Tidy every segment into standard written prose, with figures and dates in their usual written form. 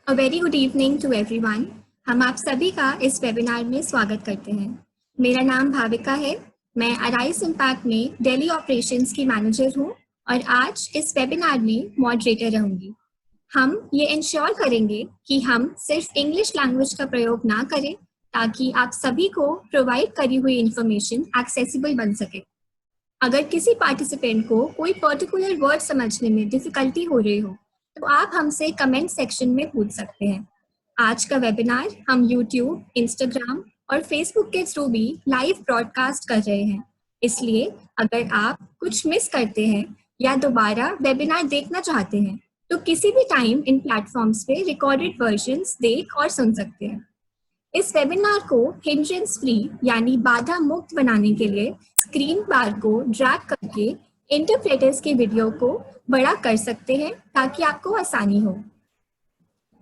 A very good evening to everyone. हम आप सभी का इस वेबिनार में स्वागत करते हैं। मेरा नाम भाविका है। मैं अराइज इम्पैक्ट में दिल्ली ऑपरेशंस की मैनेजर हूँ और आज इस वेबिनार में मॉडरेटर रहूंगी। हम ये इंश्योर करेंगे कि हम सिर्फ इंग्लिश लैंग्वेज का प्रयोग ना करें ताकि आप सभी को प्रोवाइड करी हुई इंफॉर्मेशन एक्सेसिबल बन सके। अगर किसी पार्टिसिपेंट को कोई पर्टिकुलर वर्ड समझने में डिफिकल्टी हो रही हो तो आप हमसे कमेंट सेक्शन में पूछ सकते हैं। आज का वेबिनार हम यूट्यूब, इंस्टाग्राम और फेसबुक के थ्रू भी लाइव ब्रॉडकास्ट कर रहे हैं, इसलिए अगर आप कुछ मिस करते हैं या दोबारा वेबिनार देखना चाहते हैं तो किसी भी टाइम इन प्लेटफॉर्म्स पे रिकॉर्डेड वर्जन्स देख और सुन सकते हैं। इस वेबिनार को हिंड्रेंस फ्री यानी बाधा मुक्त बनाने के लिए स्क्रीन बार को ड्रैग करके इंटरप्रेटर्स के वीडियो को बड़ा कर सकते हैं ताकि आपको आसानी हो।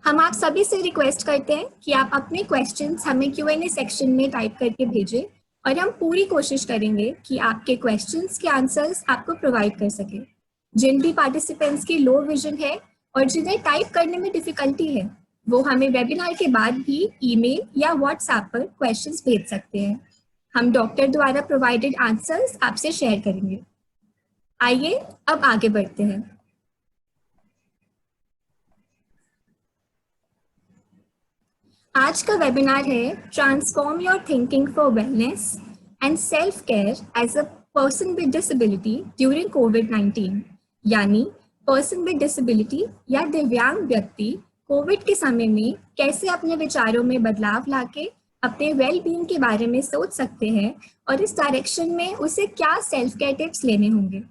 हम आप सभी से रिक्वेस्ट करते हैं कि आप अपने क्वेश्चंस हमें Q&A सेक्शन में टाइप करके भेजें और हम पूरी कोशिश करेंगे कि आपके क्वेश्चंस के आंसर्स आपको प्रोवाइड कर सके। जिन भी पार्टिसिपेंट्स की लो विजन है और जिन्हें टाइप करने में डिफिकल्टी है वो हमें वेबिनार के बाद भी ईमेल या व्हाट्सएप पर क्वेश्चंस भेज सकते हैं। हम डॉक्टर द्वारा प्रोवाइडेड आंसर्स आपसे शेयर करेंगे। आइए अब आगे बढ़ते हैं। आज का वेबिनार है transform your thinking for wellness and self care as a person with disability during कोविड-19, यानी पर्सन विद डिसेबिलिटी या दिव्यांग व्यक्ति कोविड के समय में कैसे अपने विचारों में बदलाव लाके अपने वेल बीइंग के बारे में सोच सकते हैं और इस डायरेक्शन में उसे क्या सेल्फ केयर टिप्स लेने होंगे।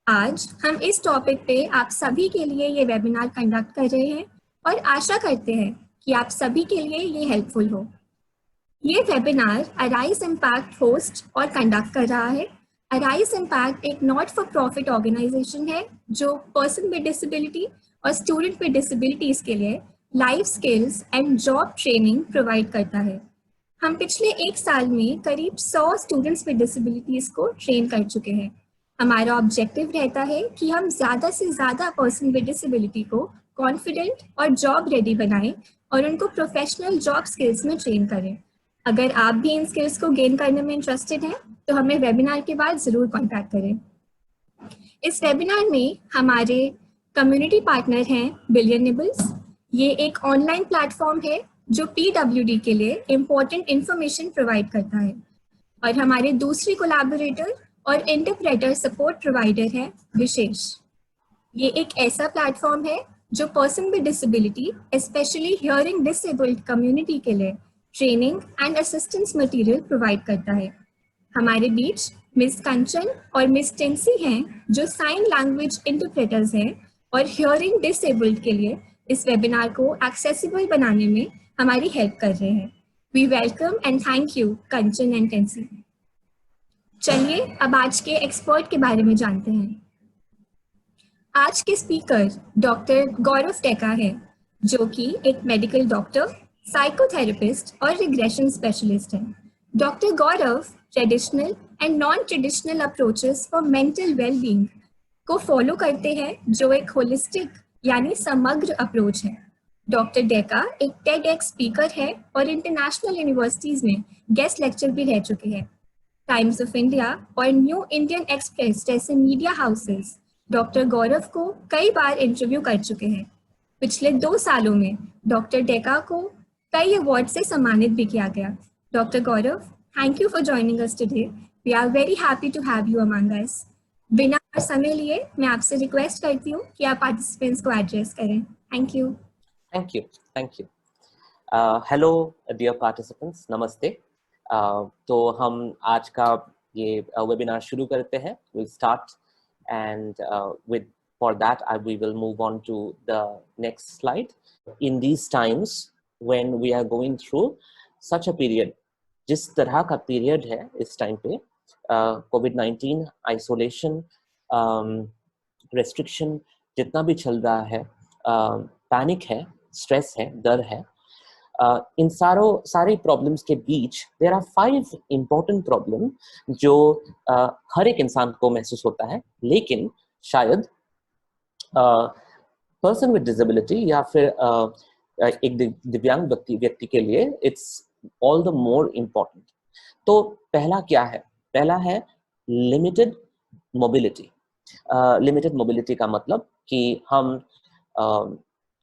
आज हम इस टॉपिक पे आप सभी के लिए ये वेबिनार कंडक्ट कर रहे हैं और आशा करते हैं कि आप सभी के लिए ये हेल्पफुल हो। ये वेबिनार अराइज इम्पैक्ट होस्ट और कंडक्ट कर रहा है। अराइज इम्पैक्ट एक नॉट फॉर प्रॉफिट ऑर्गेनाइजेशन है जो पर्सन विद डिसेबिलिटी और स्टूडेंट विद डिसेबिलिटीज के लिए life skills and job training provide करता है। हम पिछले 1 साल में करीब 100 स्टूडेंट्स विद डिसेबिलिटीज को ट्रेन कर चुके हैं। हमारा ऑब्जेक्टिव रहता है कि हम ज़्यादा से ज़्यादा पर्सन विद डिसेबिलिटी को कॉन्फिडेंट और जॉब रेडी बनाएं और उनको प्रोफेशनल जॉब स्किल्स में ट्रेन करें। अगर आप भी इन स्किल्स को गेन करने में इंटरेस्टेड हैं तो हमें वेबिनार के बाद ज़रूर कॉन्टैक्ट करें। इस वेबिनार में हमारे कम्युनिटी पार्टनर हैं बिलियन निबल्स। ये एक ऑनलाइन प्लेटफॉर्म है जो PWD के लिए इम्पोर्टेंट इंफॉर्मेशन प्रोवाइड करता है और हमारे दूसरे कोलैबोरेटर और इंटरप्रेटर सपोर्ट प्रोवाइडर है विशेष। ये एक ऐसा प्लेटफॉर्म है जो person with disability specially hearing disabled community के लिए training and assistance material provide करता है। हमारे बीच मिस कंचन और मिस टेंसी हैं जो साइन लैंग्वेज इंटरप्रेटर्स हैं और हियरिंग डिसेबल्ड के लिए इस वेबिनार को एक्सेसिबल बनाने में हमारी हेल्प कर रहे हैं। We welcome and thank you Kanchan and Tency. चलिए अब आज के एक्सपर्ट के बारे में जानते हैं। आज के स्पीकर डॉक्टर गौरव टेका है जो कि एक मेडिकल डॉक्टर, साइकोथेरेपिस्ट और रिग्रेशन स्पेशलिस्ट हैं। Doctor Gaurav traditional and non traditional approaches for mental wellbeing को फॉलो करते हैं जो एक होलिस्टिक यानी समग्र अप्रोच है। डॉक्टर डेका एक TEDx स्पीकर है और इंटरनेशनल यूनिवर्सिटीज में गेस्ट लेक्चर भी रह चुके हैं। टाइम्स ऑफ इंडिया और न्यू इंडियन एक्सप्रेस जैसे मीडिया हाउसेस डॉक्टर गौरव को कई बार इंटरव्यू कर चुके हैं। पिछले 2 सालों में डॉक्टर डेका को कई अवार्ड से सम्मानित भी किया गया। Doctor Gaurav, thank you for joining us today. We are very happy to have you among us. बिना समय लिए मैं आपसे रिक्वेस्ट करती हूँ कि आप पार्टिसिपेंट्स को एड्रेस करें। Thank you. Thank you. Thank you. Hello, dear participants. Namaste. तो हम आज का ये वेबिनार शुरू करते हैं. We'll start and for that we will move on to the next slide. In these times when we are going through such a period, जिस तरह का पीरियड है इस टाइम पे कोविड-19 आइसोलेशन रेस्ट्रिक्शन जितना भी चल रहा है, पैनिक है, स्ट्रेस है, डर है, इन सारे प्रॉब्लम्स के बीच देयर आर 5 इम्पोर्टेंट प्रॉब्लम जो हर एक इंसान को महसूस होता है, लेकिन शायद पर्सन विद डिसेबिलिटी या फिर एक दिव्यांग व्यक्ति के लिए it's all the more important. तो पहला क्या है? पहला है लिमिटेड मोबिलिटी। लिमिटेड मोबिलिटी का मतलब कि हम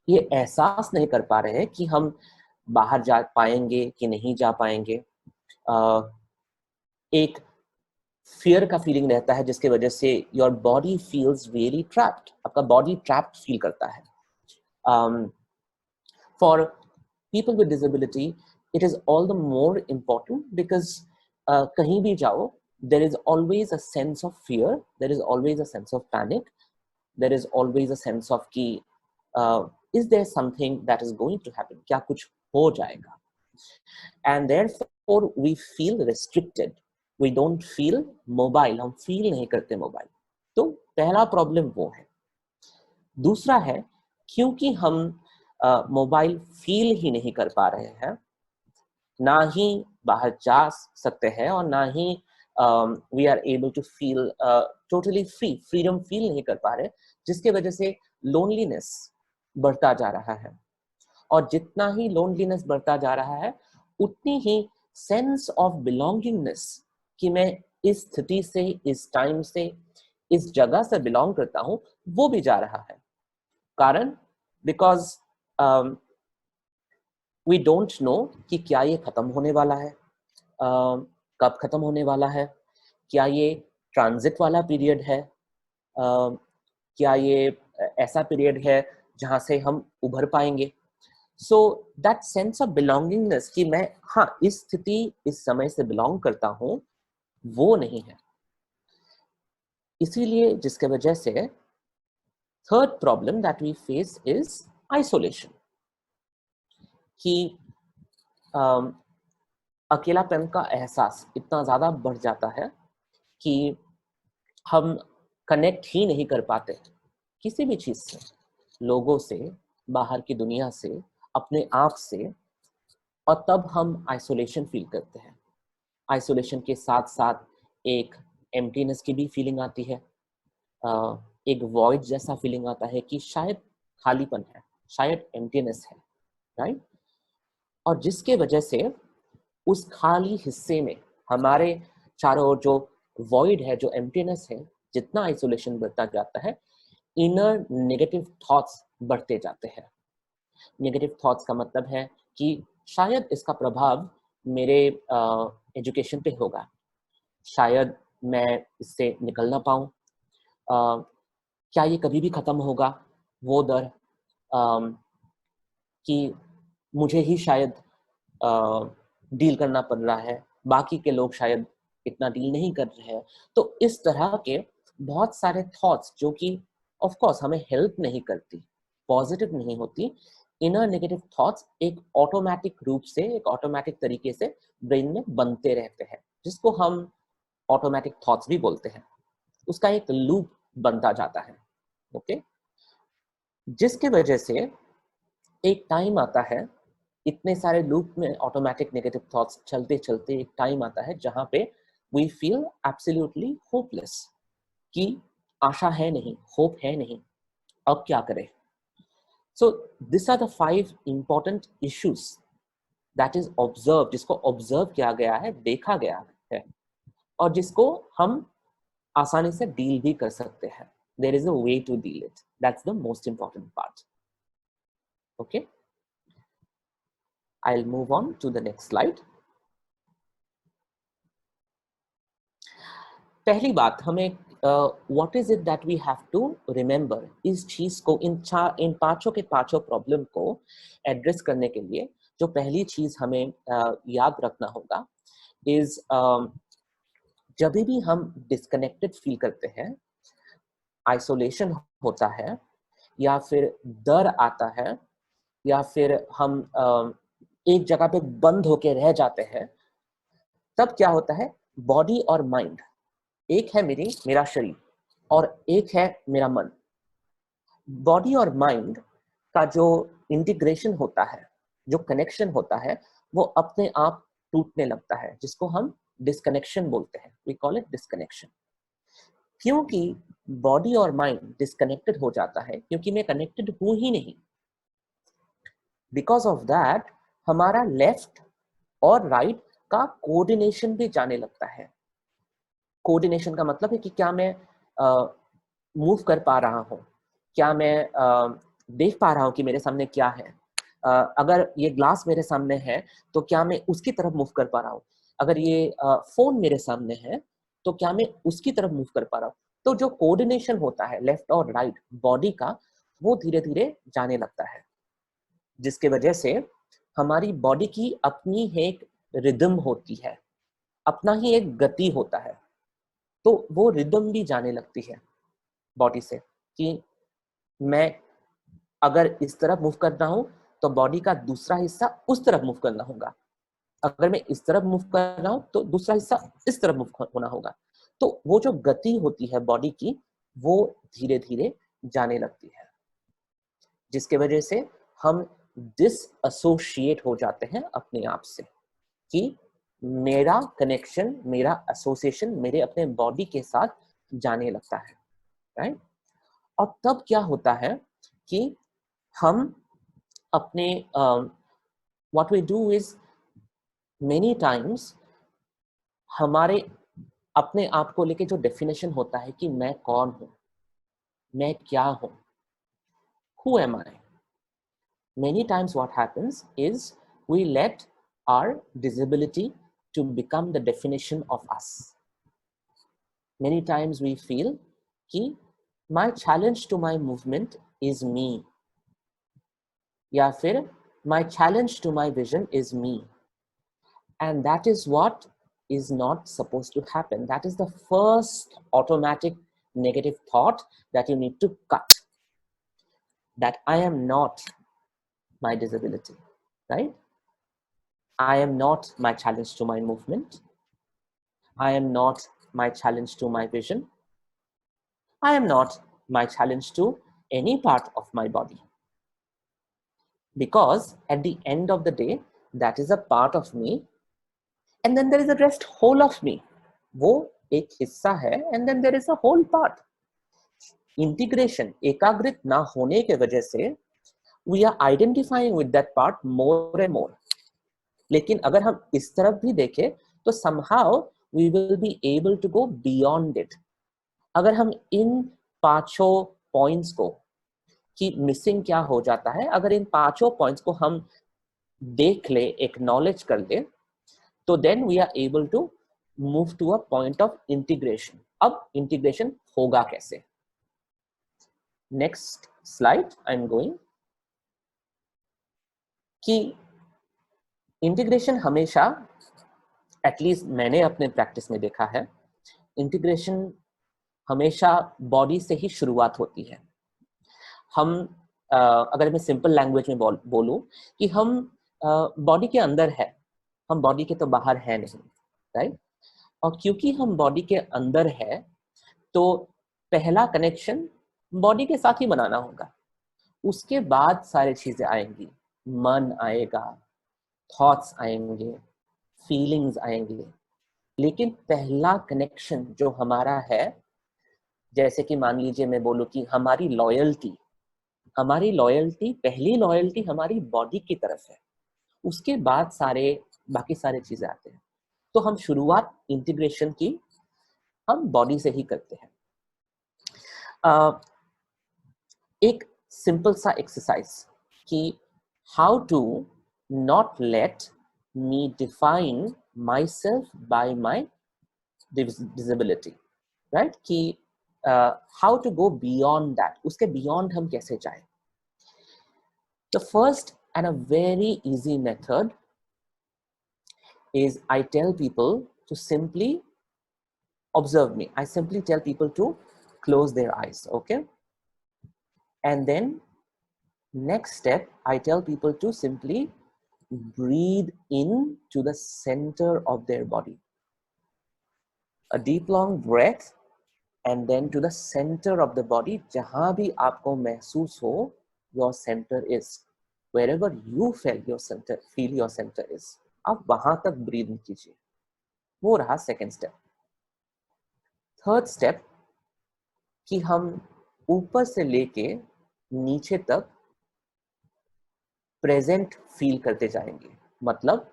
ये एहसास नहीं कर पा रहे हैं कि हम बाहर जा पाएंगे कि नहीं जा पाएंगे। एक फियर का फीलिंग रहता है जिसकी वजह से your body feels really trapped, आपका बॉडी ट्रैप्ड फील करता है। For people with disability it is all the more important because कहीं भी जाओ there is always a sense of fear, there is always a sense of panic, there is always a sense of कि is there something that is going to happen, क्या कुछ हो जाएगा, and therefore we feel restricted, we don't feel mobile, हम feel नहीं करते mobile. तो पहला प्रॉब्लम वो है। दूसरा है क्योंकि हम मोबाइल फील ही नहीं कर पा रहे हैं, ना ही बाहर जा सकते हैं और ना ही we are able to feel totally free, freedom feel नहीं कर पा रहे, जिसके वजह से loneliness बढ़ता जा रहा है। और जितना ही loneliness बढ़ता जा रहा है उतनी ही sense of belongingness कि मैं इस स्थिति से, इस टाइम से, इस जगह से बिलोंग करता हूँ, वो भी जा रहा है। कारण बिकॉज वी डोंट नो कि क्या ये खत्म होने वाला है, कब खत्म होने वाला है, क्या ये ट्रांजिट वाला पीरियड है, क्या ये ऐसा पीरियड है जहां से हम उभर पाएंगे। So that sense of belongingness कि मैं हाँ इस स्थिति इस समय से बिलोंग करता हूँ, वो नहीं है। इसीलिए जिसके वजह से third problem that we face is isolation, कि अकेलापन का एहसास इतना ज्यादा बढ़ जाता है कि हम कनेक्ट ही नहीं कर पाते किसी भी चीज से, लोगों से, बाहर की दुनिया से, अपने आप से, और तब हम आइसोलेशन फील करते हैं। आइसोलेशन के साथ साथ एक एम्प्टीनेस की भी फीलिंग आती है, एक वॉइड जैसा फीलिंग आता है कि शायद खालीपन है, शायद एम्प्टीनेस है, राइट। और जिसके वजह से उस खाली हिस्से में हमारे चारों ओर जो वॉइड है, जो एम्प्टीनेस है, जितना आइसोलेशन बढ़ता जाता है, इनर नेगेटिव थॉट्स बढ़ते जाते हैं। नेगेटिव थॉट्स का मतलब है कि शायद इसका प्रभाव मेरे एजुकेशन पे होगा, शायद मैं इससे निकल ना पाऊँ, क्या ये कभी भी खत्म होगा, वो डर कि मुझे ही शायद डील करना पड़ रहा है, बाकी के लोग शायद इतना डील नहीं कर रहे हैं। तो इस तरह के बहुत सारे थॉट्स जो कि ऑफ कोर्स हमें हेल्प नहीं करती, पॉजिटिव नहीं होती, इनर नेगेटिव थॉट्स एक ऑटोमेटिक रूप से, एक ऑटोमेटिक तरीके से ब्रेन में बनते रहते हैं, जिसको हम ऑटोमेटिक थॉट्स भी बोलते हैं। उसका एक लूप बनता जाता है, ओके। जिसके वजह से एक टाइम आता है, इतने सारे लूप में ऑटोमेटिक नेगेटिव थॉट्स चलते चलते एक टाइम आता है जहां पे वी फील एब्सोल्युटली होपलेस, कि आशा है नहीं, होप है नहीं, अब क्या करें। So this are the 5 important issues that is observe, जिसको ऑब्जर्व किया गया है, देखा गया है, और जिसको हम आसानी से डील भी कर सकते हैं। There is a way to deal it, that's the most important part, okay. I'll move on to the next slide. पहली बात हमें what is it that we have to remember, इस चीज को, इन पांचों के पांचों प्रॉब्लम को एड्रेस करने के लिए जो पहली चीज हमें याद रखना होगा इज जब भी हम डिस्कनेक्टेड फील करते हैं, आइसोलेशन होता है, या फिर डर आता है, या फिर हम एक जगह पे बंद होके रह जाते हैं, तब क्या होता है, बॉडी और माइंड, एक है मेरा शरीर और एक है मेरा मन, बॉडी और माइंड का जो इंटीग्रेशन होता है, जो कनेक्शन होता है, वो अपने आप टूटने लगता है, जिसको हम डिस्कनेक्शन बोलते हैं, वी कॉल इट डिस्कनेक्शन। क्योंकि बॉडी और माइंड डिस्कनेक्टेड हो जाता है, क्योंकि मैं कनेक्टेड हूं ही नहीं, बिकॉज ऑफ दैट हमारा लेफ्ट और राइट का कोऑर्डिनेशन भी जाने लगता है। कोऑर्डिनेशन का मतलब है कि क्या मैं मूव कर पा रहा हूँ, क्या मैं देख पा रहा हूँ कि मेरे सामने क्या है। अगर ये ग्लास मेरे सामने है तो क्या मैं उसकी तरफ मूव कर पा रहा हूँ। अगर ये फोन मेरे सामने है तो क्या मैं उसकी तरफ मूव कर पा रहा हूँ। तो जो कोऑर्डिनेशन होता है लेफ्ट और राइट बॉडी का, वो धीरे धीरे जाने लगता है, जिसके वजह से हमारी बॉडी की अपनी एक रिदम होती है, अपना ही एक गति होता है। तो वो रिदम भी जाने लगती है बॉडी से कि मैं अगर इस तरफ मूव कर रहा हूं तो बॉडी का दूसरा हिस्सा उस तरफ मूव करना होगा, अगर मैं इस तरफ मूव कर रहा हूं तो दूसरा हिस्सा इस तरफ मूव होना होगा। तो वो जो गति होती है बॉडी की, वो धीरे धीरे जाने लगती है, जिसके वजह से हम डिसएसोशिएट हो जाते हैं अपने आप से कि मेरा कनेक्शन, मेरा एसोसिएशन मेरे अपने बॉडी के साथ जाने लगता है, राइट। और तब क्या होता है कि हम अपने what we do is many times हमारे अपने आप को लेके जो डेफिनेशन होता है कि मैं कौन हूं, मैं क्या हूं, who am I, many times what happens is we let our disability to become the definition of us. Many times we feel कि my challenge to my movement is me, या फिर my challenge to my vision is me, and that is what is not supposed to happen. That is the first automatic negative thought that you need to cut, that I am not my disability, right? I am not my challenge to my movement. I am not my challenge to my vision. I am not my challenge to any part of my body. Because at the end of the day, that is a part of me. And then there is the rest whole of me. वो एक हिस्सा है, and then there is a whole part. Integration, एकाग्रित ना होने के वजह से we are identifying with that part more and more. लेकिन अगर हम इस तरफ भी देखें तो somehow we will be able to go beyond it. अगर हम इन पांचों पॉइंट्स को, कि मिसिंग क्या हो जाता है, अगर इन पांचों पॉइंट्स को हम देख ले, एक्नॉलेज कर ले, तो then we are able to move to a point of integration. अब इंटीग्रेशन होगा कैसे? Next slide I am going. कि इंटीग्रेशन हमेशा, एटलीस्ट मैंने अपने प्रैक्टिस में देखा है, इंटीग्रेशन हमेशा बॉडी से ही शुरुआत होती है। हम अगर मैं सिंपल लैंग्वेज में बोलूं कि हम बॉडी के अंदर है, हम बॉडी के तो बाहर है नहीं, राइट। और क्योंकि हम बॉडी के अंदर है तो पहला कनेक्शन बॉडी के साथ ही बनाना होगा, उसके बाद सारी चीजें आएंगी, मन आएगा, थॉट्स आएंगे, फीलिंग्स आएंगे। लेकिन पहला कनेक्शन जो हमारा है, जैसे कि मान लीजिए मैं बोलूं कि हमारी लॉयल्टी, पहली लॉयल्टी हमारी बॉडी की तरफ है, उसके बाद बाकी सारे चीजें आते हैं। तो हम शुरुआत इंटीग्रेशन की हम बॉडी से ही करते हैं। एक सिंपल सा एक्सरसाइज कि how to not let me define my self by my disability, right. कि how to go beyond that, उसके बियॉन्ड हम कैसे जाए। The first and a very easy method is I tell people to simply observe me. I simply tell people to close their eyes, okay? And then next step, I tell people to simply breathe in to the center of their body. A deep long breath and then to the center of the body, jahan bhi aapko mehsoos ho your center is, wherever you feel your center is, आप वहां तक breathe कीजिए। वो रहा second step. Third step कि हम ऊपर से लेके नीचे तक प्रेजेंट फील करते जाएंगे। मतलब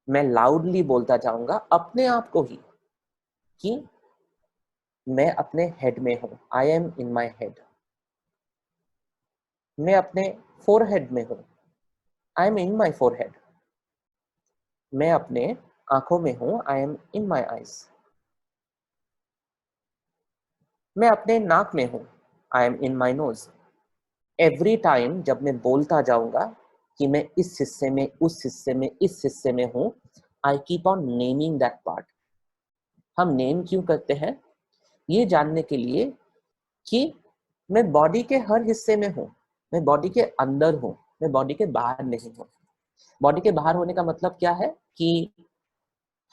मैं लाउडली बोलता जाऊंगा अपने आप को ही कि मैं अपने हेड में हूं, I am in my head. मैं अपने फोरहेड में हूं, I am in my forehead. मैं अपने आंखों में हूं, I am in my eyes. मैं अपने नाक में हूं, I am in my nose. Every time जब मैं बोलता जाऊंगा कि मैं इस हिस्से में, उस हिस्से में, इस हिस्से में हूं, I keep on naming that part. हम नेम क्यों करते हैं? ये जानने के लिए कि मैं बॉडी के हर हिस्से में हूं, मैं बॉडी के अंदर हूं, मैं बॉडी के बाहर नहीं हूं। बॉडी के बाहर होने का मतलब क्या है कि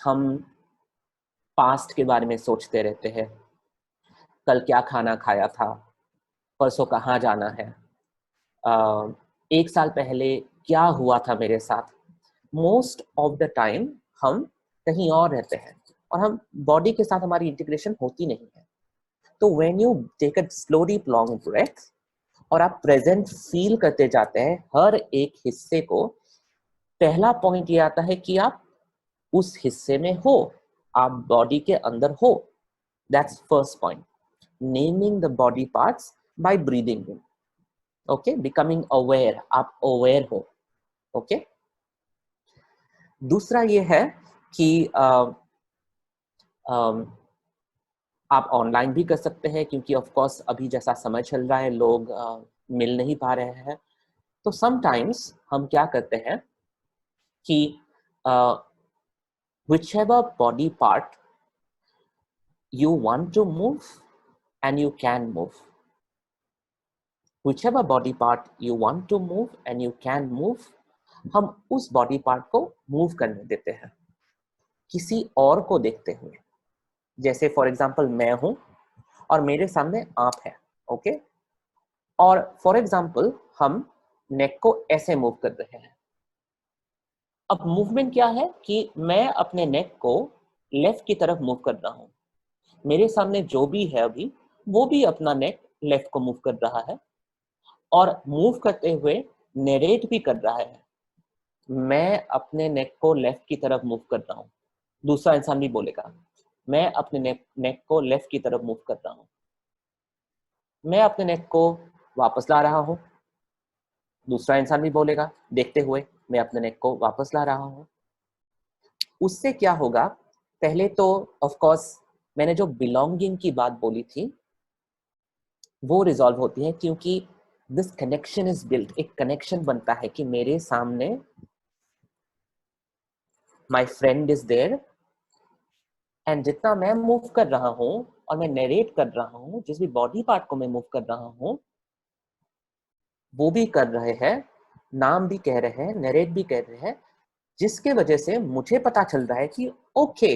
हम पास्ट के बारे में सोचते रहते हैं, कल क्या खाना खाया था, परसों कहाँ जाना है, एक साल पहले क्या हुआ था मेरे साथ। मोस्ट ऑफ द टाइम हम कहीं और रहते हैं और हम बॉडी के साथ हमारी इंटीग्रेशन होती नहीं है। तो when you take a slowly long breath और आप प्रेजेंट फील करते जाते हैं हर एक हिस्से को, पहला पॉइंट ये आता है कि आप उस हिस्से में हो, आप बॉडी के अंदर हो। That's first point, naming the body parts bye breathing in. Okay, becoming aware, आप अवेयर हो। ओके, दूसरा ये है कि आप ऑनलाइन भी कर सकते हैं, क्योंकि ऑफ कोर्स अभी जैसा समय चल रहा है लोग मिल नहीं पा रहे हैं। तो समटाइम्स हम क्या करते हैं कि whichever body part you want to move and you can move, whichever body part you want to move and you can move, हम उस बॉडी पार्ट को मूव करने देते हैं किसी और को देखते हुए। जैसे फॉर एग्जांपल मैं हूं और मेरे सामने आप है। ओके, और फॉर एग्जांपल हम नेक को ऐसे मूव कर रहे हैं। अब मूवमेंट क्या है कि मैं अपने नेक को लेफ्ट की तरफ मूव कर रहा हूं, मेरे सामने जो भी है अभी वो भी अपना नेक लेफ्ट को मूव कर रहा है और मूव करते हुए नरेट भी कर रहा है, मैं अपने नेक को लेफ्ट की तरफ मूव कर रहा हूँ। दूसरा इंसान भी बोलेगा मैं अपने नेक को लेफ्ट की तरफ मूव कर रहा हूँ। मैं अपने नेक को वापस ला रहा हूँ। दूसरा इंसान भी बोलेगा देखते हुए मैं अपने नेक को वापस ला रहा हूँ। उससे क्या होगा? पहले तो ऑफ कोर्स मैंने जो बिलोंगिंग की बात बोली थी वो रिजॉल्व होती है, क्योंकि दिस कनेक्शन इज बिल्ट, एक कनेक्शन बनता है कि मेरे सामने my friend is there, and जितना मैं मूव कर रहा हूँ और मैं नरेट कर रहा हूँ, जिस भी बॉडी पार्ट को मैं मूव कर रहा हूँ वो भी कर रहे हैं, नाम भी कह रहे हैं, नरेट भी कह रहे हैं, जिसके वजह से मुझे पता चल रहा है कि okay,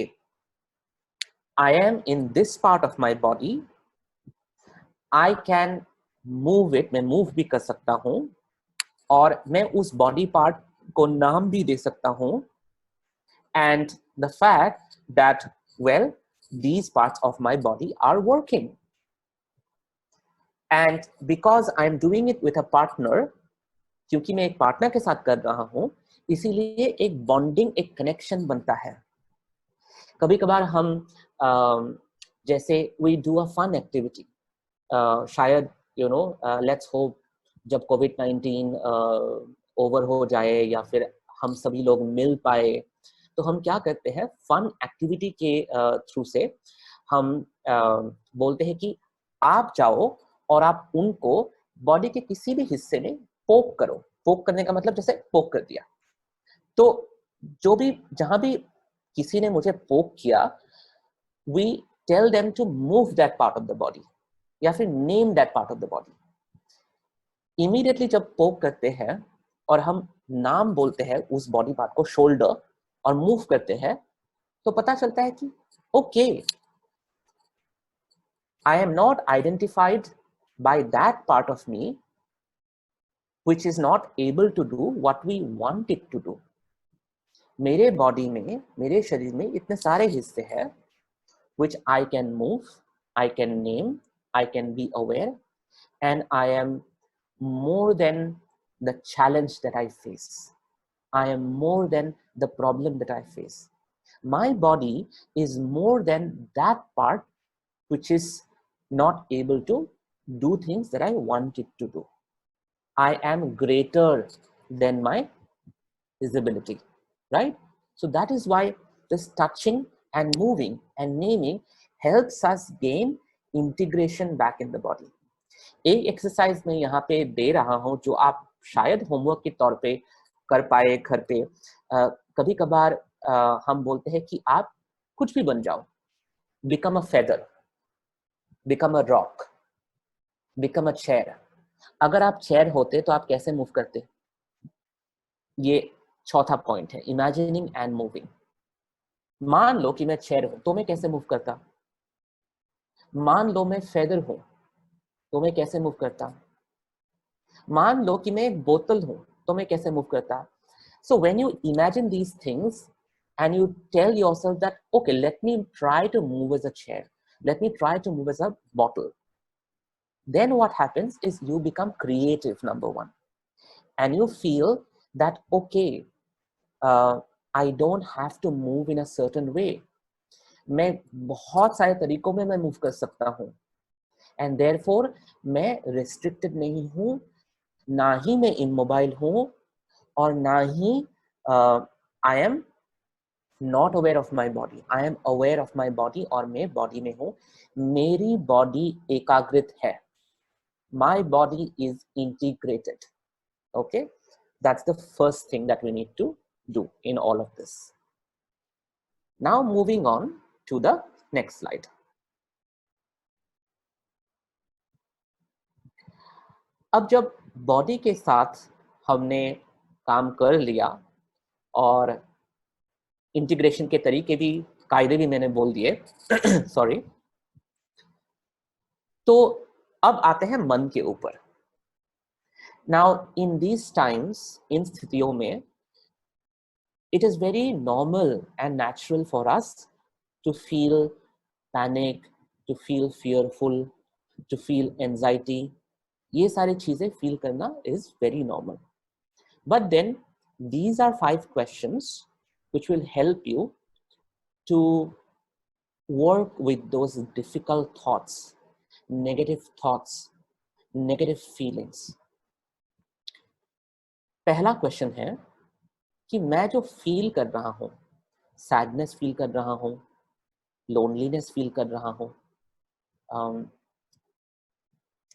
I M in this part of my body, I can move it, मैं मूव भी कर सकता हूँ और मैं उस बॉडी पार्ट को नाम भी दे सकता हूँ। And the fact that, well, these parts of my body are working. And because I'm doing it with a partner, क्योंकि मैं एक पार्टनर के साथ कर रहा हूँ, इसीलिए एक बॉन्डिंग, एक कनेक्शन बनता है। कभी कभार हम जैसे we do a fun activity, शायद लेट्स होप जब कोविड-19 ओवर हो जाए या फिर हम सभी लोग मिल पाए, तो हम क्या करते हैं फन एक्टिविटी के थ्रू से हम बोलते हैं कि आप जाओ और आप उनको बॉडी के किसी भी हिस्से में पोक करो। पोक करने का मतलब जैसे पोक कर दिया, तो जो भी जहां भी किसी ने मुझे पोक किया, we tell them to move that part of the body या फिर name that part of the body. Immediately जब पोक करते हैं और हम नाम बोलते हैं उस बॉडी पार्ट को, शोल्डर, और मूव करते हैं, तो पता चलता है कि okay, I am not identified by that part of me which is not able to do what we want it to do. मेरे बॉडी में, मेरे शरीर में इतने सारे हिस्से हैं which I can move, I can name, I can be aware, and I am more than the challenge that I face. I am more than the problem that I face. My body is more than that part which is not able to do things that I want it to do. I am greater than my disability, right? So that is why this touching and moving and naming helps us gain integration back in the body. एक exercise मैं यहाँ पे दे रहा हूँ जो आप शायद homework के तौर पे कर पाए घर पे। कभी कभार हम बोलते हैं कि आप कुछ भी बन जाओ, become a feather, become a rock, become a chair. अगर आप चेयर होते तो आप कैसे मूव करते? ये चौथा पॉइंट है, इमेजिनिंग एंड मूविंग। मान लो कि मैं चेयर हूं तो मैं कैसे मूव करता? मान लो मैं फेदर हूं तो मैं कैसे मूव करता? मान लो कि मैं एक बोतल हूं तो मैं कैसे मूव करता? So when you imagine these things and you tell yourself that, okay, let me try to move as a chair, let me try to move as a bottle, then what happens is you become creative, number one, and you feel that, okay, I don't have to move in a certain way. मैं बहुत सारे तरीकों में मैं move कर सकता हूँ, and therefore मैं restricted नहीं हूँ, ना ही मैं immobile हूँ, और ना ही I am not aware of my body. I am aware of my body और मैं body में हूँ। मेरी body एकाग्रित है। My body is integrated. Okay, that's the first thing that we need to do in all of this. Now moving on to the next slide. अब जब body के साथ हमने काम कर लिया और इंटीग्रेशन के तरीके भी, कायदे भी मैंने बोल दिए सॉरी, तो अब आते हैं मन के ऊपर। Now in these times, इन स्थितियों में it is very normal and natural for us to feel panic, to feel fearful, to feel anxiety. ये सारी चीजें feel करना is very normal. But then these are 5 questions which will help you to work with those difficult thoughts, negative feelings. पहला question है कि मैं जो feel कर रहा हूँ, सैडनेस फील कर रहा हूँ, लोनलीनेस फील कर रहा हूँ,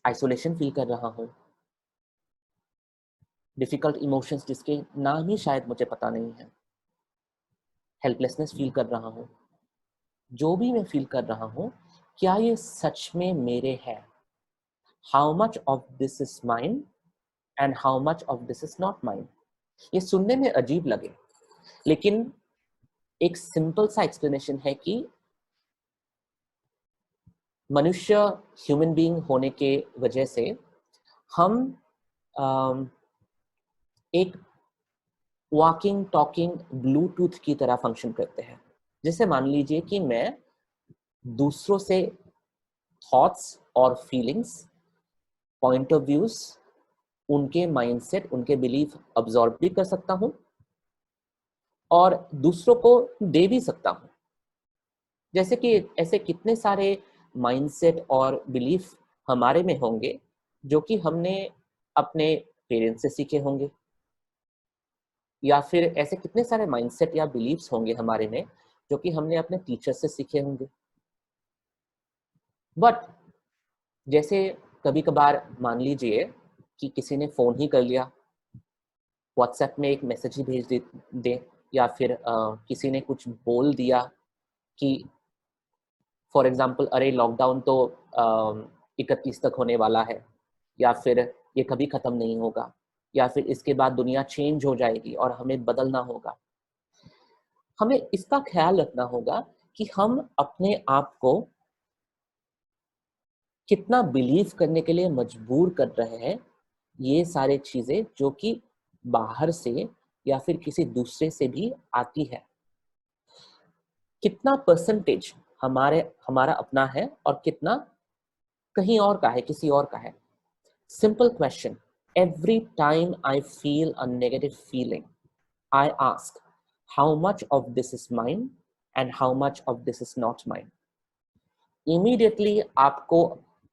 आइसोलेशन फील कर रहा हूँ, डिफिकल्ट इमोशंस जिसके नाम ही शायद मुझे पता नहीं है, हेल्पलेसनेस फील कर रहा हूँ, जो भी मैं फील कर रहा हूँ, क्या ये सच में मेरे है? How much of this is mine and how much of this is not mine? ये सुनने में अजीब लगे, लेकिन एक सिंपल सा एक्सप्लेनेशन है कि मनुष्य ह्यूमन बीइंग होने के वजह से हम एक वॉकिंग टॉकिंग ब्लूटूथ की तरह फंक्शन करते हैं। जैसे मान लीजिए कि मैं दूसरों से थॉट्स और फीलिंग्स, पॉइंट ऑफ व्यूज, उनके माइंडसेट, उनके बिलीफ अब्सॉर्ब भी कर सकता हूँ और दूसरों को दे भी सकता हूँ। जैसे कि ऐसे कितने सारे माइंडसेट और बिलीफ हमारे में होंगे जो कि हमने अपने पेरेंट्स से सीखे होंगे, या फिर ऐसे कितने सारे माइंडसेट या बिलीफ्स होंगे हमारे में जो कि हमने अपने टीचर से सीखे होंगे। बट जैसे कभी कभार मान लीजिए कि किसी ने फोन ही कर लिया, व्हाट्सएप में एक मैसेज ही भेज दे, या फिर किसी ने कुछ बोल दिया कि फॉर एग्जाम्पल, अरे लॉकडाउन तो 31 तक होने वाला है, या फिर ये कभी खत्म नहीं होगा, या फिर इसके बाद दुनिया चेंज हो जाएगी और हमें बदलना होगा। हमें इसका ख्याल रखना होगा कि हम अपने आप को कितना बिलीव करने के लिए मजबूर कर रहे हैं ये सारे चीजें जो कि बाहर से या फिर किसी दूसरे से भी आती है। कितना परसेंटेज हमारा अपना है और कितना कहीं और का है, किसी और का है। Simple question, Every time I feel a negative feeling, I ask, how much of this is mine and how much of this is not mine? Immediately आपको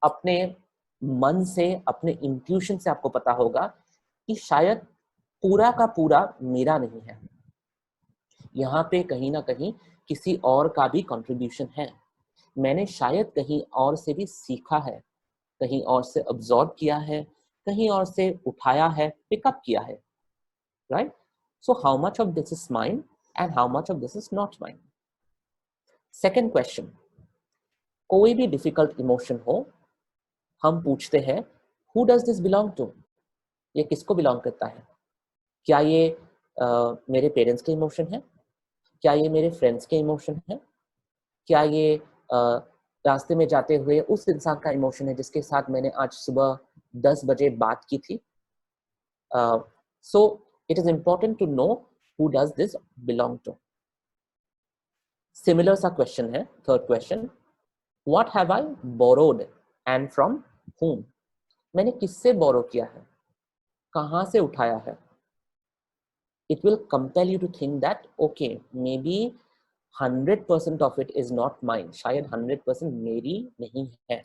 अपने मन से, अपने इंट्यूशन से आपको पता होगा कि शायद पूरा का पूरा मेरा नहीं है, यहाँ पे कहीं ना कहीं किसी और का भी कंट्रीब्यूशन है। मैंने शायद कहीं और से भी सीखा है, कहीं और से अब्सॉर्ब किया है, कहीं और से उठाया है, पिकअप किया है, right? So how much of this is mine and how much of this is not mine? Second question, कोई भी डिफिकल्ट इमोशन हो, हम पूछते हैं who does this belong to? ये किसको बिलोंग करता है? क्या ये मेरे पेरेंट्स के इमोशन है? क्या ये मेरे फ्रेंड्स के इमोशन है? क्या ये रास्ते में जाते हुए उस इंसान का इमोशन है जिसके साथ मैंने आज सुबह 10 बजे बात की थी? So it is important to know who does this belong to. Similar सा क्वेश्चन है third question, what have I borrowed and from whom? मैंने किससे बोरो किया है, कहाँ से उठाया है? It will compel you to think that okay, maybe 100% of it is not mine, शायद 100% मेरी नहीं है।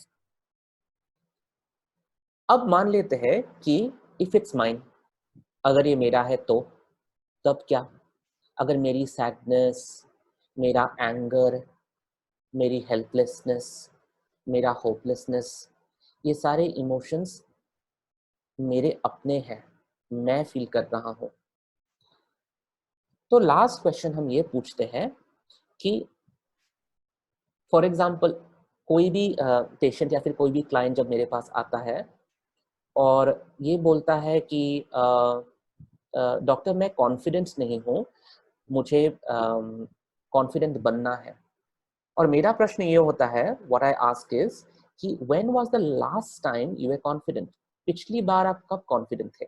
अब मान लेते हैं कि if it's mine, अगर ये मेरा है तो तब क्या? अगर मेरी सैडनेस, मेरा एंगर, मेरी हेल्पलेसनेस, मेरा होपलेसनेस, ये सारे इमोशंस मेरे अपने हैं, मैं फील कर रहा हूँ, तो लास्ट क्वेश्चन हम ये पूछते हैं कि फॉर एग्जाम्पल कोई भी पेशेंट या फिर कोई भी क्लाइंट जब मेरे पास आता है और ये बोलता है कि डॉक्टर मैं कॉन्फिडेंस नहीं हूँ, मुझे कॉन्फिडेंट बनना है। और मेरा प्रश्न ये होता है, व्हाट आई आस्क इज कि when was the last time you were confident? पिछली बार आप कब कॉन्फिडेंट थे?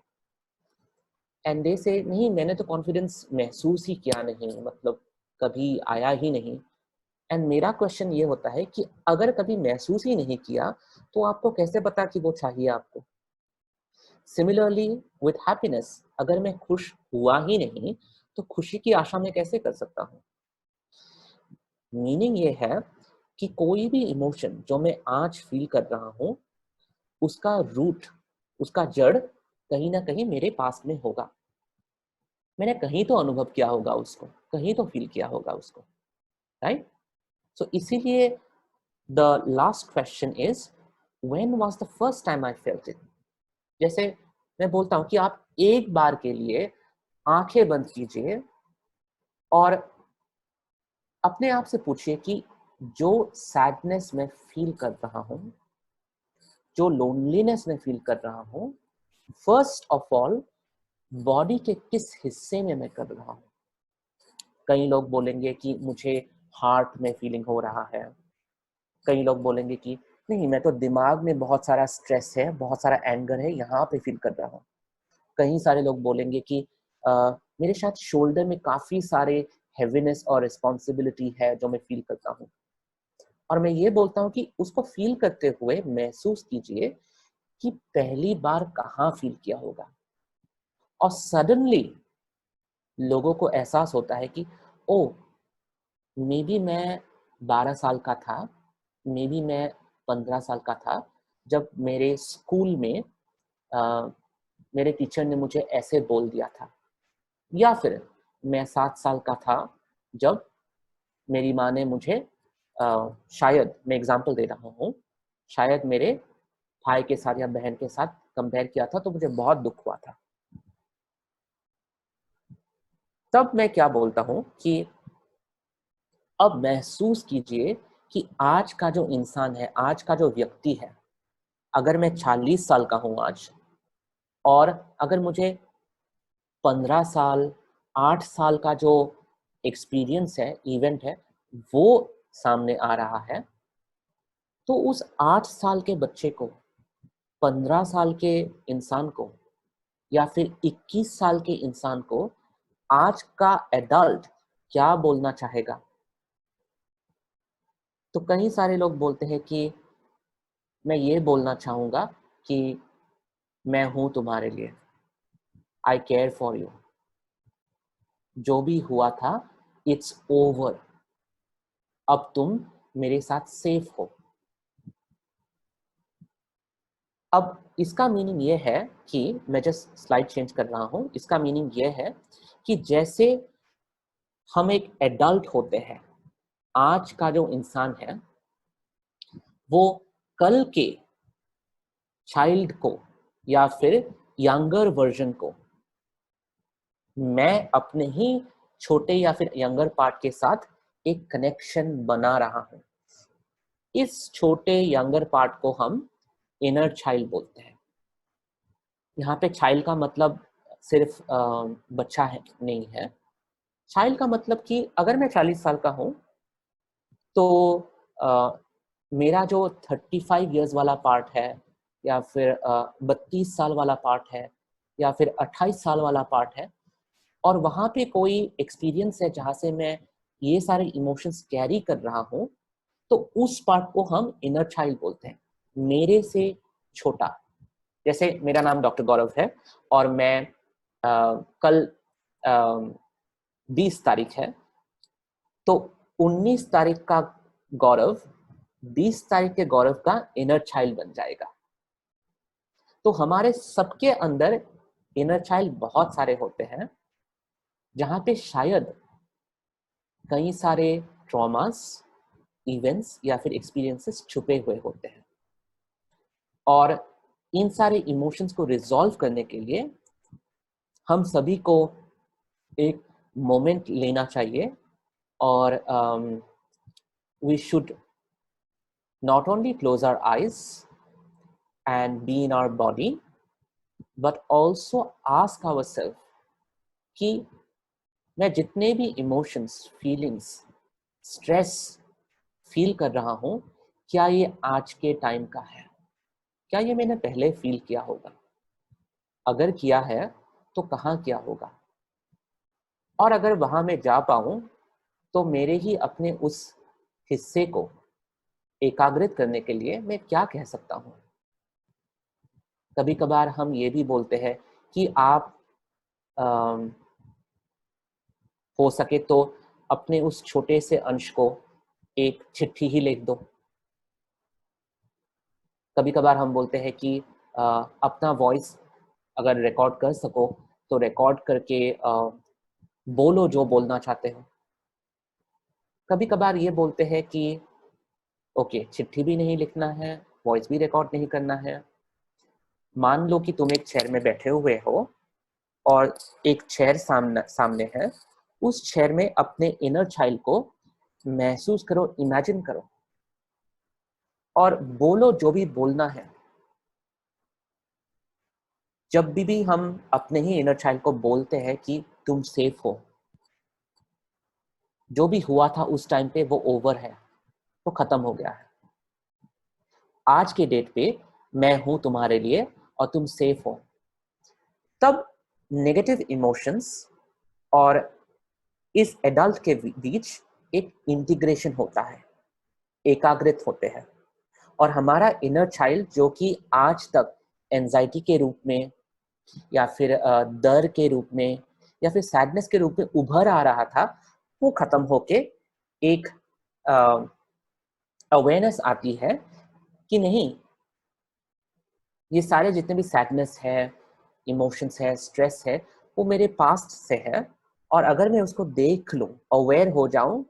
एंड दे से नहीं, मैंने तो कॉन्फिडेंस महसूस ही किया नहीं, मतलब कभी आया ही नहीं। एंड मेरा क्वेश्चन ये होता है कि अगर कभी महसूस ही नहीं किया तो आपको कैसे पता कि वो चाहिए आपको? सिमिलरली विथ हैप्पीनेस, अगर मैं खुश हुआ ही नहीं तो खुशी की आशा मैं कैसे कर सकता हूँ? मीनिंग ये है कि कोई भी इमोशन जो मैं आज फील कर रहा हूँ, उसका रूट, उसका जड़ कहीं ना कहीं मेरे पास में होगा। मैंने कहीं तो अनुभव किया होगा उसको, कहीं तो फील किया होगा उसको, राइट? सो इसीलिए the last question is when was the first time I felt it? जैसे मैं बोलता हूँ कि आप एक बार के लिए आंखें बंद कीजिए और अपने आप से पूछिए कि जो सैडनेस मैं फील कर रहा हूँ, जो लोनलीनेस में फील कर रहा हूँ, फर्स्ट ऑफ ऑल बॉडी के किस हिस्से में मैं कर रहा हूँ? कई लोग बोलेंगे कि मुझे हार्ट में फीलिंग हो रहा है, कई लोग बोलेंगे कि नहीं मैं तो दिमाग में बहुत सारा स्ट्रेस है, बहुत सारा एंगर है, यहाँ पे फील कर रहा हूँ। कई सारे लोग बोलेंगे कि मेरे शायद शोल्डर में काफी सारे हैवीनेस और रिस्पॉन्सिबिलिटी है जो मैं फील करता हूँ। और मैं ये बोलता हूँ कि उसको फील करते हुए महसूस कीजिए कि पहली बार कहाँ फील किया होगा। और सडनली लोगों को एहसास होता है कि ओ, मे बी मैं 12 साल का था, मे बी मैं 15 साल का था जब मेरे स्कूल में मेरे टीचर ने मुझे ऐसे बोल दिया था, या फिर मैं 7 साल का था जब मेरी माँ ने मुझे शायद, मैं एग्जांपल दे रहा हूँ, शायद मेरे भाई के साथ या बहन के साथ कंपेयर किया था तो मुझे बहुत दुख हुआ था। तब मैं क्या बोलता हूँ कि अब महसूस कीजिए कि आज का जो इंसान है, आज का जो व्यक्ति है, अगर मैं 40 साल का हूँ आज, और अगर मुझे 15 साल, 8 साल का जो एक्सपीरियंस है, इवेंट है, वो सामने आ रहा है, तो उस 8 साल के बच्चे को, 15 साल के इंसान को, या फिर 21 साल के इंसान को आज का एडल्ट क्या बोलना चाहेगा? तो कई सारे लोग बोलते हैं कि मैं ये बोलना चाहूँगा कि मैं हूं तुम्हारे लिए, आई केयर फॉर यू, जो भी हुआ था इट्स ओवर, अब तुम मेरे साथ सेफ हो। अब इसका मीनिंग ये है कि मैं जस्ट स्लाइड चेंज कर रहा हूं, इसका मीनिंग ये है कि जैसे हम एक एडल्ट होते हैं, आज का जो इंसान है वो कल के चाइल्ड को या फिर यंगर वर्जन को मैं अपने ही छोटे या फिर यंगर पार्ट के साथ एक कनेक्शन बना रहा हूं। इस छोटे यंगर पार्ट को हम इनर चाइल्ड बोलते हैं। यहाँ पे चाइल्ड का मतलब सिर्फ बच्चा है नहीं है। चाइल्ड का मतलब कि अगर मैं 40 साल का हूँ तो मेरा जो 35 इयर्स वाला पार्ट है या फिर 32 साल वाला पार्ट है या फिर 28 साल वाला पार्ट है, और वहाँ पे कोई एक्सपीरियंस है जहाँ से मैं ये सारे इमोशंस कैरी कर रहा हूँ, तो उस पार्ट को हम इनर चाइल्ड बोलते हैं, मेरे से छोटा। जैसे मेरा नाम डॉक्टर गौरव है और मैं कल 20 तारीख है, तो 19 तारीख का गौरव 20 तारीख के गौरव का इनर चाइल्ड बन जाएगा। तो हमारे सबके अंदर इनर चाइल्ड बहुत सारे होते हैं, जहाँ पे शायद कई सारे ट्रॉमास, इवेंट्स या फिर एक्सपीरियंसेस छुपे हुए होते हैं। और इन सारे इमोशंस को रिजॉल्व करने के लिए हम सभी को एक मोमेंट लेना चाहिए, और we should not only close our eyes and be in our body, but also ask ourselves कि मैं जितने भी इमोशंस, फीलिंग्स, स्ट्रेस फील कर रहा हूँ, क्या ये आज के टाइम का है? क्या ये मैंने पहले फील किया होगा? अगर किया है तो कहाँ किया होगा? और अगर वहाँ मैं जा पाऊँ तो मेरे ही अपने उस हिस्से को एकाग्रित करने के लिए मैं क्या कह सकता हूँ? कभी कभार हम ये भी बोलते हैं कि आप हो सके तो अपने उस छोटे से अंश को एक चिट्ठी ही लिख दो। कभी कभार हम बोलते हैं कि अपना वॉइस अगर रिकॉर्ड कर सको तो रिकॉर्ड करके बोलो जो बोलना चाहते हो। कभी कभार ये बोलते हैं कि ओके, चिट्ठी भी नहीं लिखना है, वॉइस भी रिकॉर्ड नहीं करना है। मान लो कि तुम एक चेयर में बैठे हुए हो और एक चेयर सामने है। उस चेयर में अपने इनर चाइल्ड को महसूस करो, इमेजिन करो, और बोलो जो भी बोलना है। जब भी हम अपने ही इनर चाइल्ड को बोलते हैं कि तुम सेफ हो, जो भी हुआ था उस टाइम पे वो ओवर है, वो खत्म हो गया है। आज के डेट पे मैं हूं तुम्हारे लिए और तुम सेफ हो। तब नेगेटिव इमोशंस और इस एडल्ट के बीच एक इंटीग्रेशन होता है, एकाग्रित होते हैं। और हमारा इनर चाइल्ड जो कि आज तक एंजाइटी के रूप में या फिर डर के रूप में या फिर सैडनेस के रूप में उभर आ रहा था, वो खत्म होके एक अवेयरनेस आती है कि नहीं, ये सारे जितने भी सैडनेस है, इमोशंस है, स्ट्रेस है, वो मेरे पास्ट से है। और अगर मैं उसको देख लूं, अवेयर हो जाऊं,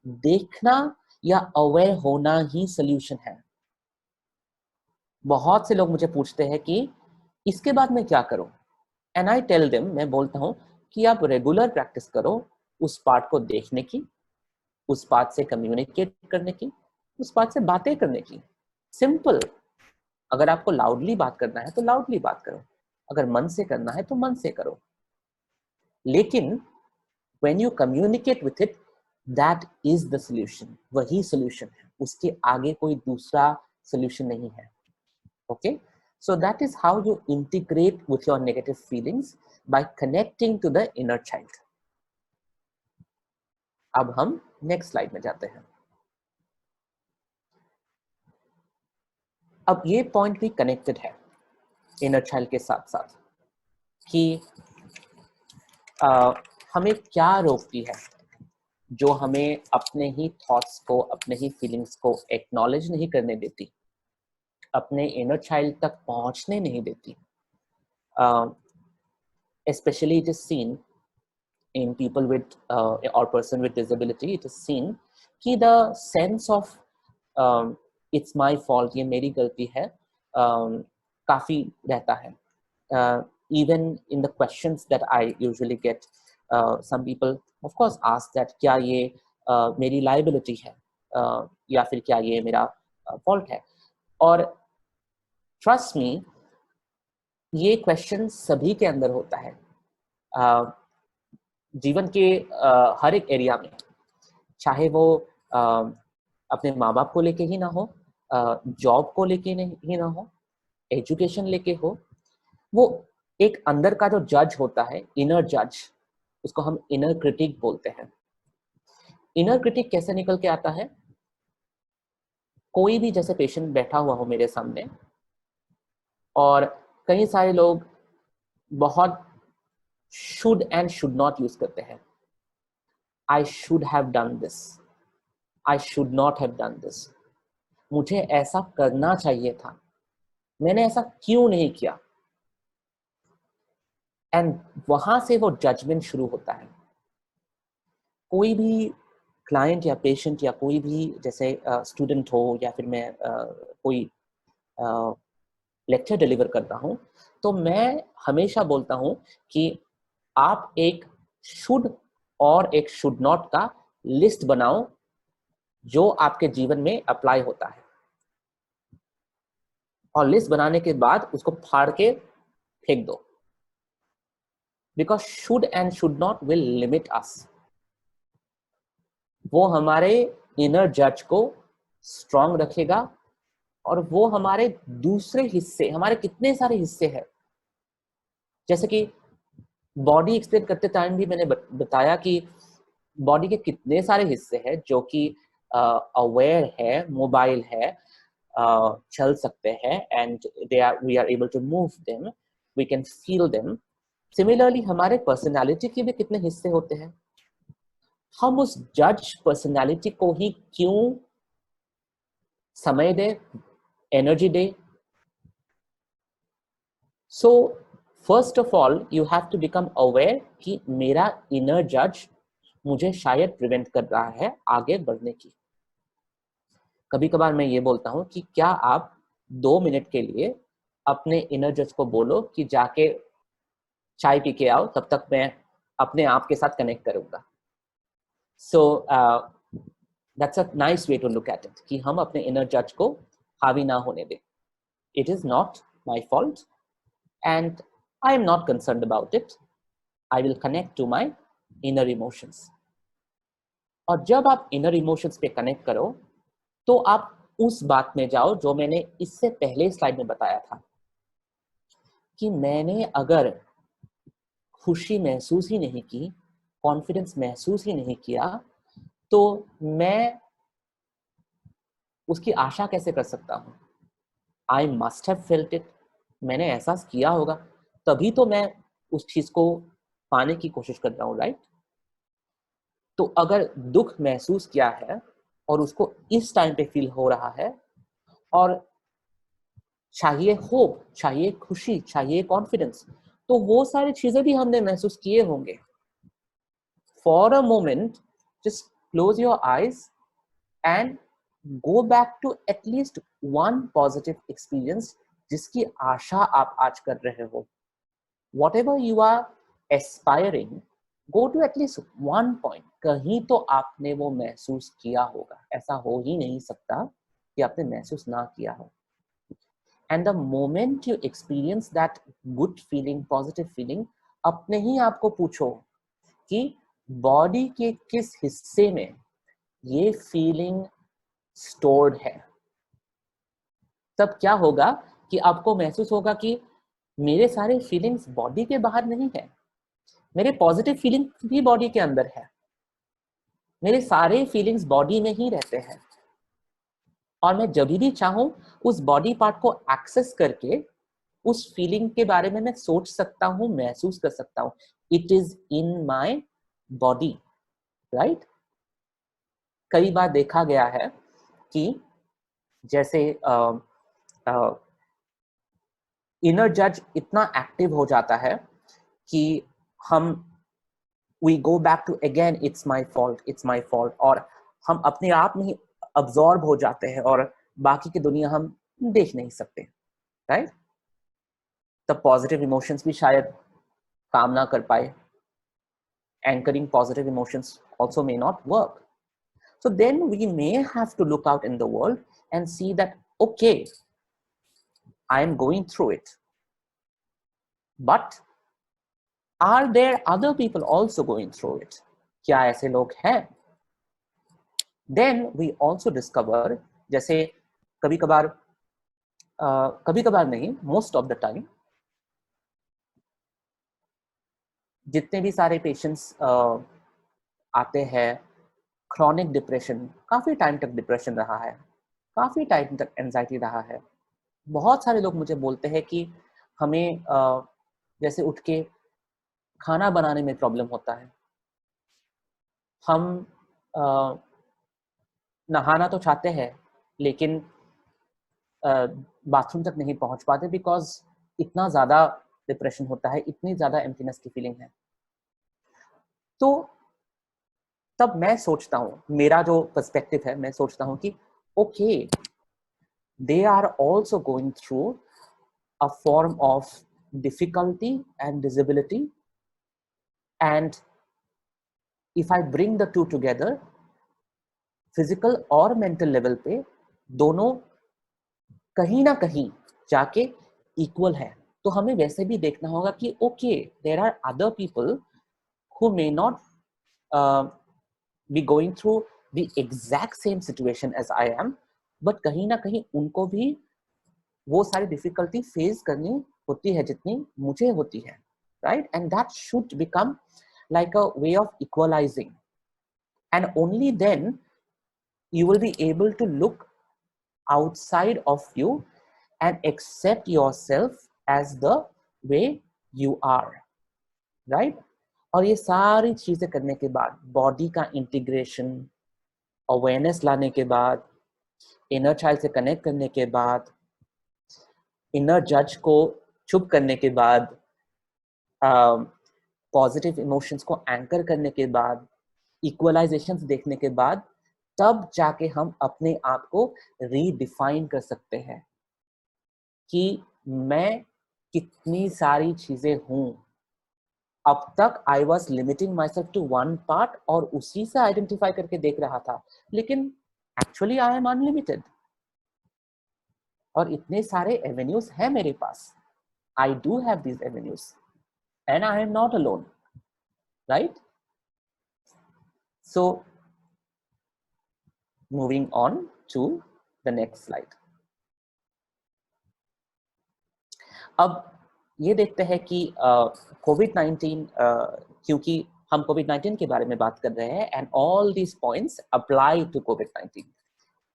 देखना या अवेयर होना ही सल्यूशन है। बहुत से लोग मुझे पूछते हैं कि इसके बाद मैं क्या करूं, एंड आई टेल देम, मैं बोलता हूं कि आप रेगुलर प्रैक्टिस करो उस पार्ट को देखने की, उस पार्ट से कम्युनिकेट करने की, उस पार्ट से बातें करने की। सिंपल। अगर आपको लाउडली बात करना है तो लाउडली बात करो, अगर मन से करना है तो मन से करो। लेकिन when you communicate with it, that is the solution, वही solution है, उसके आगे कोई दूसरा solution नहीं है। Okay, so that is how you integrate with your negative feelings, by connecting to the inner child. अब हम नेक्स्ट स्लाइड में जाते हैं। अब ये पॉइंट भी कनेक्टेड है। इनर चाइल्ड के साथ साथ कि हमें क्या रोकती है, जो हमें अपने ही थॉट्स को, अपने ही फीलिंग्स को एक्नॉलेज नहीं करने देती, अपने इनर चाइल्ड तक पहुंचने नहीं देती. Especially it is seen in people with or person with disability. It is seen कि the sense of it's my fault, ये मेरी गलती है, काफी रहता है. Even in the questions that I usually get, some people of course ask that क्या ये मेरी liability है, या फिर क्या ये मेरा fault है. और trust me, ये क्वेश्चन सभी के अंदर होता है, जीवन के हर एक एरिया में, चाहे वो अपने माँ बाप को लेके ही ना हो, जॉब को लेके ही ना हो, एजुकेशन लेके हो. वो एक अंदर का जो जज होता है, इनर जज, उसको हम इनर क्रिटिक बोलते हैं. इनर क्रिटिक कैसे निकल के आता है? कोई भी जैसे पेशेंट बैठा हुआ हो मेरे सामने और कई सारे लोग बहुत should and should not use करते हैं. I should have done this, I should not have done this, मुझे ऐसा करना चाहिए था, मैंने ऐसा क्यों नहीं किया. एंड वहां से वो जजमेंट शुरू होता है. कोई भी क्लाइंट या पेशेंट या कोई भी जैसे स्टूडेंट हो, या फिर मैं कोई लेक्चर डिलीवर करता हूं, तो मैं हमेशा बोलता हूं कि आप एक शुड और एक शुड नॉट का लिस्ट बनाओ जो आपके जीवन में अप्लाई होता है, और लिस्ट बनाने के बाद उसको फाड़ के फेंक दो. Because should and should not will limit us. वो हमारे इनर जज को स्ट्रांग रखेगा, और वो हमारे दूसरे हिस्से, हमारे कितने सारे हिस्से हैं, जैसे कि बॉडी एक्सप्लेन करते टाइम भी मैंने बताया कि बॉडी के कितने सारे हिस्से हैं जो कि अवेयर है, मोबाइल है, चल सकते हैं, and we are able to move them, we can feel them. Similarly हमारे पर्सनालिटी के भी कितने हिस्से होते हैं. हम उस जज पर्सनालिटी को ही क्यों समय दे, एनर्जी दे. So first of all you have to become aware कि मेरा इनर जज मुझे शायद प्रिवेंट कर रहा है आगे बढ़ने की. कभी कभार मैं ये बोलता हूँ कि क्या आप 2 मिनट के लिए अपने इनर जज को बोलो कि जाके चाय पी के आओ, तब तक मैं अपने आप के साथ कनेक्ट करूंगा. So that's a nice way to look at it, कि हम अपने इनर जज को हावी ना होने दें. It is not my fault and I am not concerned about it. I will connect to my inner emotions. और जब आप इनर इमोशंस पे कनेक्ट करो, तो आप उस बात में जाओ जो मैंने इससे पहले स्लाइड में बताया था, कि मैंने अगर खुशी महसूस ही नहीं की, कॉन्फिडेंस महसूस ही नहीं किया, तो मैं उसकी आशा कैसे कर सकता हूँ. I must have felt it, मैंने एहसास किया होगा, तभी तो मैं उस चीज को पाने की कोशिश कर रहा हूँ, राइट. तो अगर दुख महसूस किया है और उसको इस टाइम पे फील हो रहा है, और चाहिए होप, चाहिए खुशी, चाहिए कॉन्फिडेंस, तो वो सारी चीजें भी हमने महसूस किए होंगे. For a moment just close your eyes and go back to at least one positive experience जिसकी आशा आप आज कर रहे हो. Whatever you are aspiring, go to at least one point. कहीं तो आपने वो महसूस किया होगा. ऐसा हो ही नहीं सकता कि आपने महसूस ना किया हो. And the moment you experience that good feeling, positive feeling, अपने ही आपको पूछो कि बॉडी के किस हिस्से में ये फीलिंग स्टोर्ड है. तब क्या होगा कि आपको महसूस होगा कि मेरे सारे फीलिंग्स बॉडी के बाहर नहीं है, मेरे पॉजिटिव फीलिंग्स भी बॉडी के अंदर है, मेरे सारे फीलिंग्स बॉडी में ही रहते हैं. और मैं जब भी चाहूं उस बॉडी पार्ट को एक्सेस करके उस फीलिंग के बारे में मैं सोच सकता हूँ, महसूस कर सकता हूँ. It is in my body, right. कई बार देखा गया है कि जैसे इनर जज इतना एक्टिव हो जाता है कि हम we go back to again it's my fault, और हम अपने आप में ही अब्जॉर्ब हो जाते हैं और बाकी की दुनिया हम देख नहीं सकते, राइट. तब पॉजिटिव इमोशंस भी शायद काम ना कर पाए. Anchoring positive emotions also may not work. So then we may have to look out in the world and see that, okay, I am going through it, but are there other people also going through it? क्या ऐसे लोग हैं? Then we also discover, जैसे कभी कभार नहीं, most of the time, जितने भी सारे पेशेंट्स आते हैं, क्रॉनिक डिप्रेशन, काफी टाइम तक डिप्रेशन रहा है, काफी टाइम तक एंजाइटी रहा है. बहुत सारे लोग मुझे बोलते हैं कि हमें जैसे उठ के खाना बनाने में प्रॉब्लम होता है, हम नहाना तो चाहते हैं लेकिन बाथरूम तक नहीं पहुंच पाते बिकॉज इतना ज़्यादा डिप्रेशन होता है, इतनी ज़्यादा एम्प्टीनेस की फीलिंग है. तो तब मैं सोचता हूँ, मेरा जो पर्सपेक्टिव है, मैं सोचता हूँ कि okay, they are also going through a form of difficulty and disability, and if I bring the two together, physical और मेंटल लेवल पे दोनों कहीं ना कहीं जाके इक्वल है. तो हमें वैसे भी देखना होगा कि okay, there are other people who may not be going through the exact same situation as I am, but कहीं ना कहीं उनको भी वो सारी डिफिकल्टी फेस करनी होती है जितनी मुझे होती है, right? And that should become like a way of equalizing, and only then you will be able to look outside of you and accept yourself as the way you are, right? और ये सारी चीजें करने के बाद, body का integration, awareness लाने के बाद, इनर चाइल्ड से कनेक्ट करने के बाद, इनर जज को चुप करने के बाद, पॉजिटिव इमोशंस को एंकर करने के बाद, इक्वलाइजेशंस देखने के बाद, तब जाके हम अपने आप को रीडिफाइन कर सकते हैं कि मैं कितनी सारी चीजें हूं. अब तक I was limiting myself to one part और उसी से आइडेंटिफाई करके देख रहा था, लेकिन एक्चुअली आई एम अनलिमिटेड और इतने सारे एवेन्यूज हैं मेरे पास. I do have these avenues and I am not alone, right? So moving on to the next slide. अब ये देखते हैं कि कोविड-19, क्योंकि हम कोविड-19 के बारे में बात कर रहे हैं, and all these points apply to कोविड-19,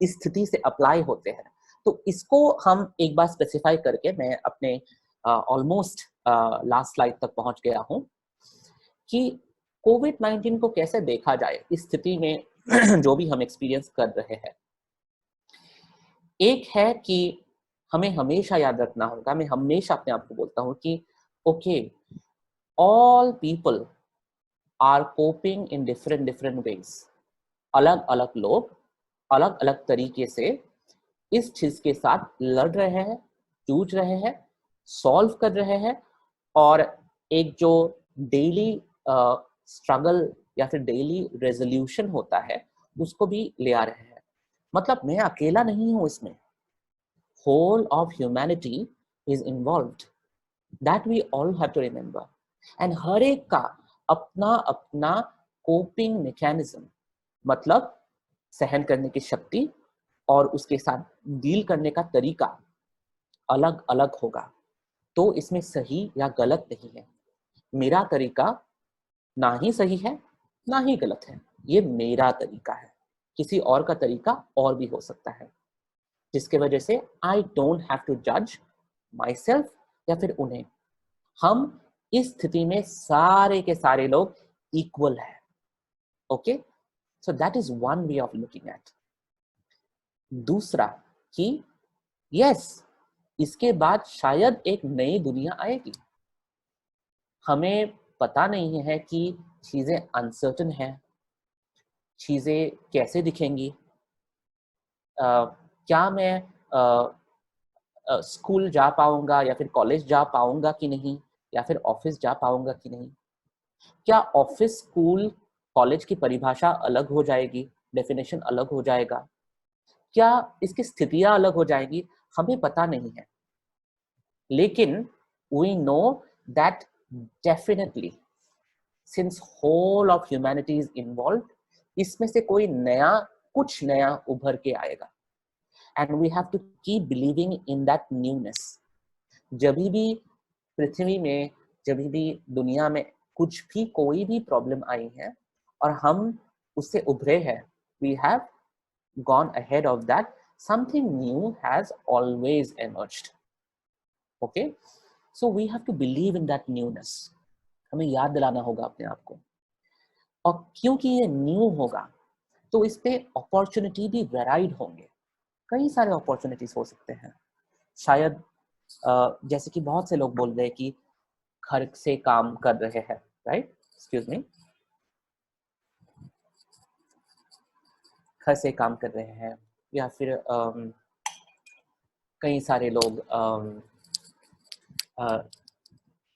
इस स्थिति से अप्लाई होते हैं. तो इसको हम एक बार स्पेसिफाई करके मैं अपने ऑलमोस्ट लास्ट स्लाइड तक पहुंच गया हूं कि कोविड-19 को कैसे देखा जाए इस स्थिति में जो भी हम एक्सपीरियंस कर रहे हैं. एक है कि हमें हमेशा याद रखना होगा, मैं हमेशा अपने आप को बोलता हूँ कि okay, all people are coping in different ways. अलग अलग लोग अलग अलग तरीके से इस चीज के साथ लड़ रहे हैं, जूझ रहे हैं, सॉल्व कर रहे हैं, और एक जो डेली स्ट्रगल या फिर डेली रेजोल्यूशन होता है उसको भी ले आ रहे हैं. मतलब मैं अकेला नहीं हूं इसमें, whole of humanity is involved. That we all have to remember. And हर एक का अपना अपना coping mechanism, मतलब सहन करने की शक्ति और उसके साथ डील करने का तरीका अलग अलग होगा. तो इसमें सही या गलत नहीं है. मेरा तरीका ना ही सही है ना ही गलत है, ये मेरा तरीका है. किसी और का तरीका और भी हो सकता है, जिसके वजह से I don't have to judge myself या फिर उन्हें, हम इस स्थिति में सारे के सारे लोग इक्वल है। Okay, so that is one way of looking at. दूसरा कि यस, इसके बाद शायद एक नई दुनिया आएगी। हमें पता नहीं है कि चीजें अनसर्टन है, चीजें कैसे दिखेंगी, क्या मैं स्कूल जा पाऊंगा या फिर कॉलेज जा पाऊंगा कि नहीं, या फिर ऑफिस जा पाऊंगा कि नहीं, क्या ऑफिस स्कूल कॉलेज की परिभाषा अलग हो जाएगी, डेफिनेशन अलग हो जाएगा, क्या इसकी स्थितियां अलग हो जाएंगी, हमें पता नहीं है। लेकिन we know that definitely since whole of humanity is involve, इसमें से कोई नया, कुछ नया उभर के आएगा। And we have to keep believing in that newness. जब भी पृथ्वी में, जब भी दुनिया में कुछ भी कोई भी प्रॉब्लम आई है और हम उससे उभरे हैं, we have gone ahead of that, something new has always emerged. Okay, so we have to believe in that newness. हमें याद दिलाना होगा अपने आप को। और क्योंकि ये न्यू होगा तो इस पे अपॉर्चुनिटी भी वेराइड होंगे, कई सारे अपॉर्चुनिटीज हो सकते हैं। शायद जैसे कि बहुत से लोग बोल रहे हैं कि घर से काम कर रहे हैं, राइट, एक्सक्यूज मी, घर से काम कर रहे हैं, या फिर कई सारे लोग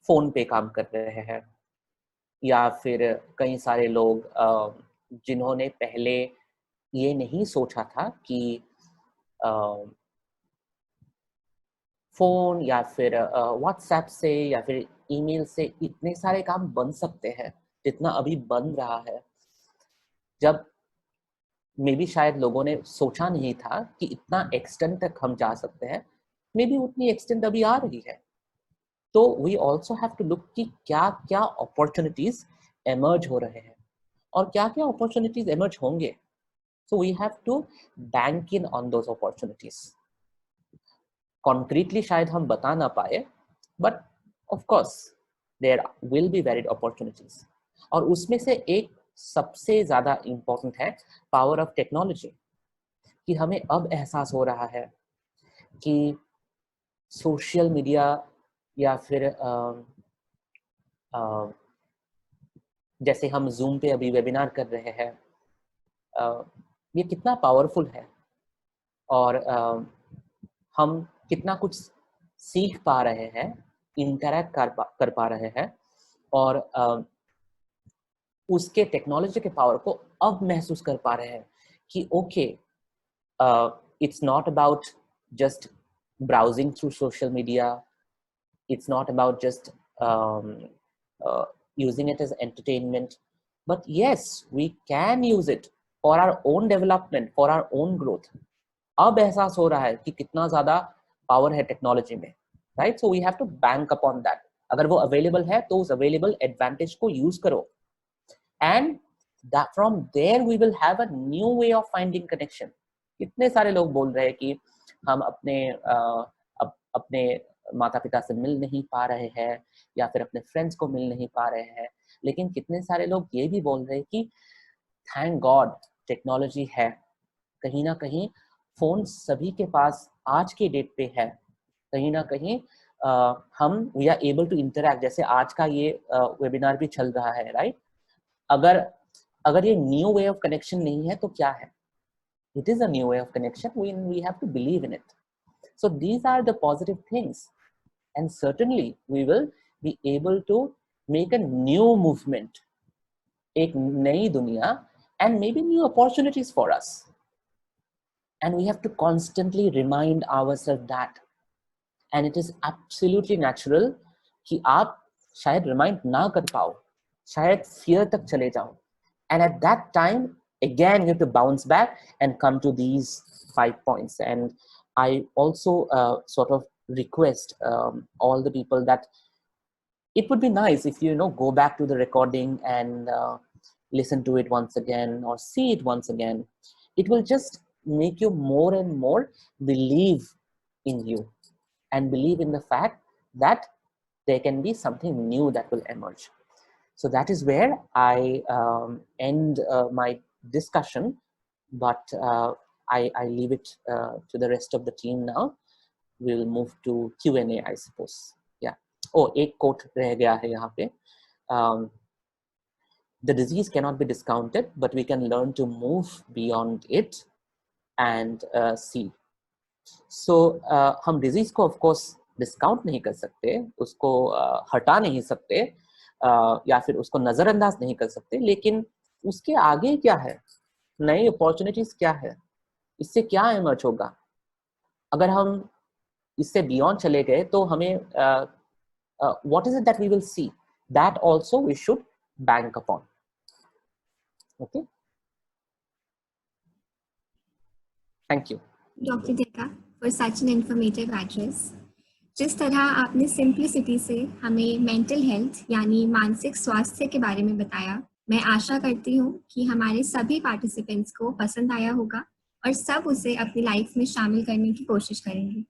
फोन पे काम कर रहे हैं, या फिर कई सारे लोग जिन्होंने पहले ये नहीं सोचा था कि फोन या फिर व्हाट्सएप से या फिर ईमेल से इतने सारे काम बन सकते हैं जितना अभी बन रहा है। जब मे बी शायद लोगों ने सोचा नहीं था कि इतना एक्सटेंड तक हम जा सकते हैं, मे बी उतनी एक्सटेंड अभी आ रही है। तो we also have to look कि क्या क्या अपॉर्चुनिटीज एमर्ज हो रहे हैं और क्या क्या अपॉर्चुनिटीज एमर्ज होंगे। So we have to bank in on those opportunities. Concretely शायद हम बता ना पाए, but of course there will be varied opportunities. और उसमें से एक सबसे ज्यादा इंपॉर्टेंट है पावर ऑफ टेक्नोलॉजी। कि हमें अब एहसास हो रहा है कि सोशल मीडिया या फिर जैसे हम जूम पे अभी वेबिनार कर रहे हैं, ये कितना पावरफुल है और हम कितना कुछ सीख पा रहे हैं, इंटरैक्ट कर पा रहे हैं, और उसके टेक्नोलॉजी के पावर को अब महसूस कर पा रहे हैं कि okay, it's not about just browsing through social media, it's not about just using it as entertainment, but yes, we can use it for our own development, for our own growth. अब एहसास हो रहा है कि कितना ज्यादा power है technology में, right? So we have to bank upon that. अगर वो अवेलेबल है तो उस अवेलेबल एडवांटेज को यूज करो, and that from there we will have a new way of finding connection. कितने सारे लोग बोल रहे हैं कि हम अपने माता पिता से मिल नहीं पा रहे हैं या फिर अपने फ्रेंड्स को मिल नहीं पा रहे हैं, लेकिन कितने सारे लोग ये भी बोल रहे हैं कि थैंक गॉड टेक्नोलॉजी है, कहीं ना कहीं फोन सभी के पास आज के डेट पे है, कहीं ना कहीं हम we are able to interact. जैसे आज का ये वेबिनार भी चल रहा है, राइट? अगर ये न्यू वे ऑफ कनेक्शन नहीं है तो क्या है? It is a new way of connection, we have to believe in it. So these are the positive things, and certainly we will be able to make a new movement, एक नई दुनिया, and maybe new opportunities for us. And we have to constantly remind ourselves that. And it is absolutely natural कि आप शायद remind ना कर पाओ, शायद fear तक चले जाओ. And at that time, again, you have to bounce back and come to these 5 points. And I also sort of request all the people that it would be nice if you go back to the recording and listen to it once again or see it once again. It will just make you more and more believe in you and believe in the fact that there can be something new that will emerge. So that is where I end my discussion, but I leave it to the rest of the team now. We'll move to Q&A, I suppose. Yeah. Oh, एक quote रह गया है यहाँ पे. The disease cannot be discounted, but we can learn to move beyond it and see. So हम disease को of course discount नहीं कर सकते, उसको हटा नहीं सकते, या फिर उसको नजरअंदाज नहीं कर सकते, लेकिन उसके आगे क्या है, नई अपॉर्चुनिटीज क्या है, इससे क्या इमर्ज होगा. अगर हम इससे बियॉन्ड चले गए तो हमें what is it that we will see, that also we should bank upon. Okay, thank you doctor Deka for such an informative address. जिस तरह आपने सिंप्लिसिटी से हमें मेंटल हेल्थ यानी मानसिक स्वास्थ्य के बारे में बताया, मैं आशा करती हूँ कि हमारे सभी पार्टिसिपेंट्स को पसंद आया होगा और सब उसे अपनी लाइफ में शामिल करने की कोशिश करेंगे.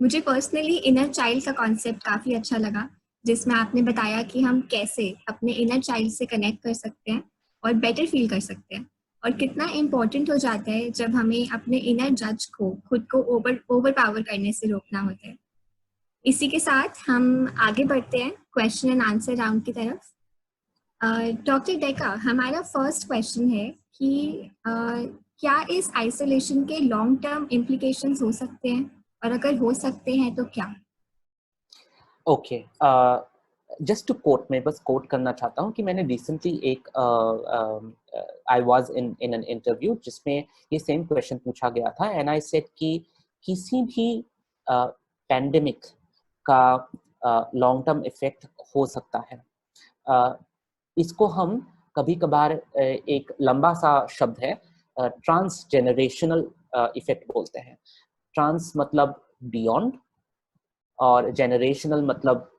मुझे पर्सनली इनर चाइल्ड का कॉन्सेप्ट काफ़ी अच्छा लगा, जिसमें आपने बताया कि हम कैसे अपने इनर चाइल्ड से कनेक्ट कर सकते हैं और बेटर फील कर सकते हैं, और कितना इम्पोर्टेंट हो जाता है जब हमें अपने इनर जज को खुद को ओवर पावर करने से रोकना होता है. इसी के साथ हम आगे बढ़ते हैं क्वेश्चन एंड आंसर राउंड की तरफ. डॉक्टर डेका, हमारा फर्स्ट क्वेश्चन है कि क्या इस आइसोलेशन के लॉन्ग टर्म इम्प्लीकेशंस हो सकते हैं, और अगर हो सकते हैं तो क्या? ओके, जस्ट टू कोट, मैं बस कोट करना चाहता हूँ कि मैंने रिसेंटली एक I was in an interview जिसमें ये सेम क्वेश्चन पूछा गया था, एंड आई सेड कि किसी भी पैंडेमिक का लॉन्ग टर्म इफेक्ट हो सकता है. इसको हम कभी कभार एक लंबा सा शब्द है ट्रांस जेनरेशनल इफेक्ट बोलते हैं. ट्रांस मतलब बियॉन्ड और जेनरेशनल मतलब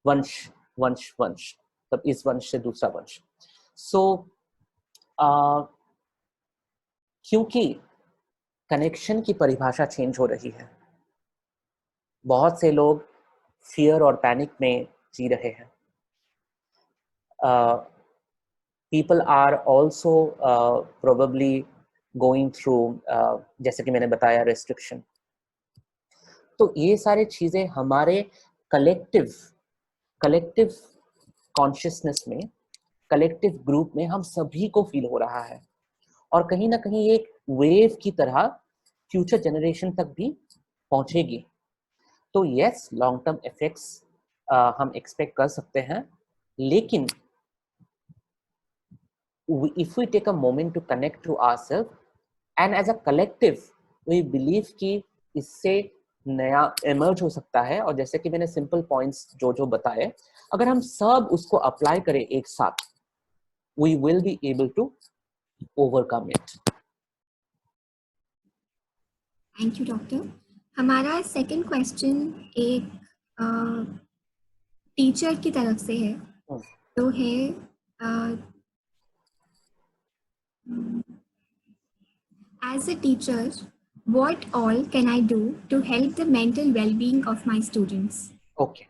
वंश वंश वंश, तब इस वंश से दूसरा वंश. सो क्योंकि कनेक्शन की परिभाषा चेंज हो रही है, बहुत से लोग फियर और पैनिक में जी रहे हैं. People are also probably going through जैसे कि मैंने बताया restriction. तो ये सारे चीजें हमारे कलेक्टिव कॉन्शियसनेस में, कलेक्टिव ग्रुप में हम सभी को फील हो रहा है, और कहीं ना कहीं एक वेव की तरह फ्यूचर जनरेशन तक भी पहुंचेगी. तो यस, लॉन्ग टर्म इफेक्ट्स हम एक्सपेक्ट कर सकते हैं, लेकिन if we take a moment to connect to ourselves and as a collective we believe कि इससे नया emerge हो सकता है. और जैसे कि मैंने simple points जो बताए, अगर हम सब उसको apply करें एक साथ, we will be able to overcome it. Thank you doctor. हमारा सेकंड क्वेश्चन एक टीचर की तरफ से है. तो है as a teacher, what all can I do to help the mental well-being of my students? Okay.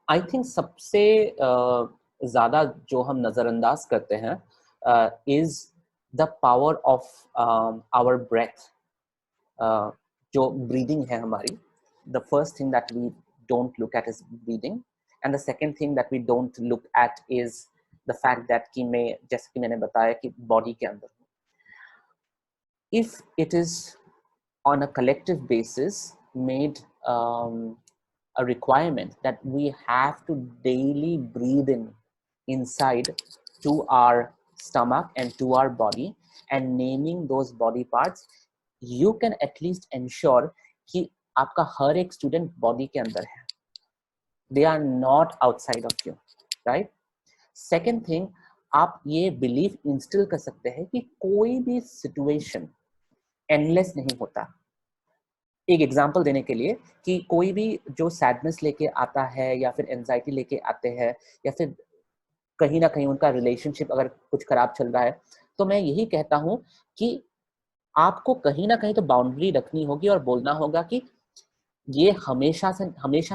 I think सबसे ज़्यादा जो हम नज़रअंदाज करते हैं is the power of our breath. जो breathing है हमारी, the first thing that we don't look at is breathing, and the second thing that we don't look at is the fact that कि मैं, जैसे कि मैंने बताया कि body के अंदर, if it is on a collective basis made a requirement that we have to daily breathe in inside to our stomach and to our body and naming those body parts, you can at least ensure कि आपका हर एक student body के अंदर है, they are not outside of you, right? Second thing, आप ये belief instil कर सकते हैं कि कोई भी सिचुएशन एंडलेस नहीं होता. एक एग्जांपल देने के लिए कि कोई भी जो सैडनेस लेके आता है या फिर एंजाइटी लेके आते हैं या फिर कहीं ना कहीं उनका रिलेशनशिप अगर कुछ खराब चल रहा है, तो मैं यही कहता हूं कि आपको कहीं ना कहीं तो बाउंड्री रखनी होगी और बोलना होगा कि ये हमेशा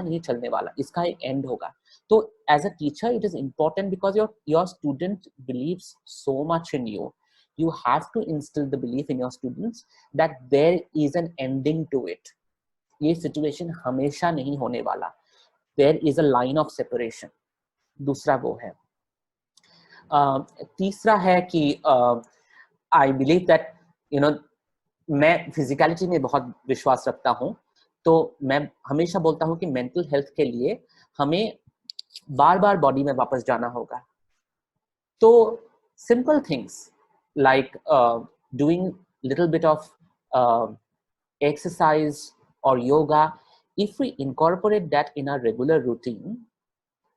नहीं चलने वाला, इसका एक एंड होगा. तो as a teacher it is important because your student believes so much in you. You have to instill the belief in your students that there is an ending to it. ये situation हमेशा नहीं होने वाला. There is a line of separation. दूसरा वो है. तीसरा है कि आई बिलीव दैट मैं फिजिकलिटी में बहुत विश्वास रखता हूँ, तो मैं हमेशा बोलता हूँ कि मेंटल हेल्थ के लिए हमें बार बार बॉडी में वापस जाना होगा. तो simple things like doing little bit of exercise or yoga, if we incorporate that in our regular routine,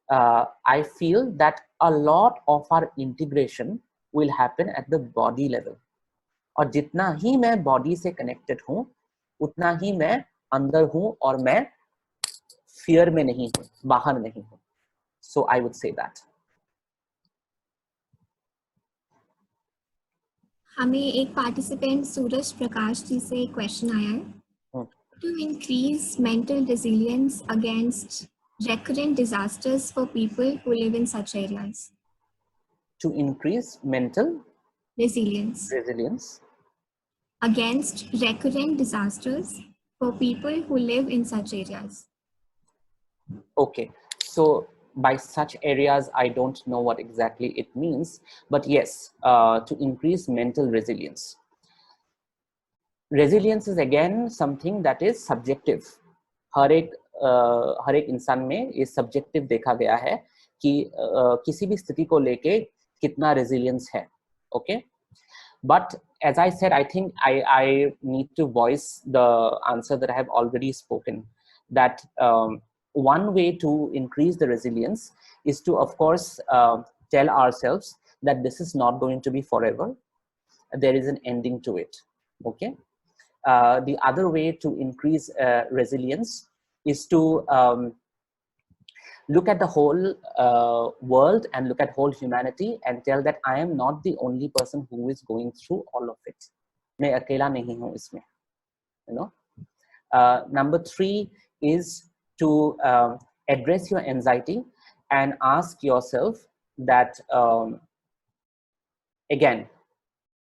I feel that a lot of our integration will happen at the body level. और जितना ही मैं body से connected हूँ उतना ही मैं अंदर हूँ और मैं फियर में नहीं हूँ, बाहर नहीं हूँ. सो आई वुड से दैट. हमें एक पार्टिसिपेंट सूरज प्रकाश जी से एक क्वेश्चन आया है. To increase mental resilience against recurrent disasters for people who live in such areas. To increase mental resilience against recurrent disasters for people who live in such areas. Okay, so by such areas, I don't know what exactly it means, but yes, to increase mental resilience. Resilience is again something that is subjective. हर एक इंसान में ये subjective देखा गया है कि किसी भी स्थिति को लेके कितना resilience है. Okay, but as I said, I think I need to voice the answer that I have already spoken, that one way to increase the resilience is to, of course, tell ourselves that this is not going to be forever. There is an ending to it. Okay. The other way to increase resilience is to look at the whole world and look at whole humanity and tell that I am not the only person who is going through all of it. मैं अकेला नहीं हूँ इसमें. Number 3 is to address your anxiety and ask yourself that again,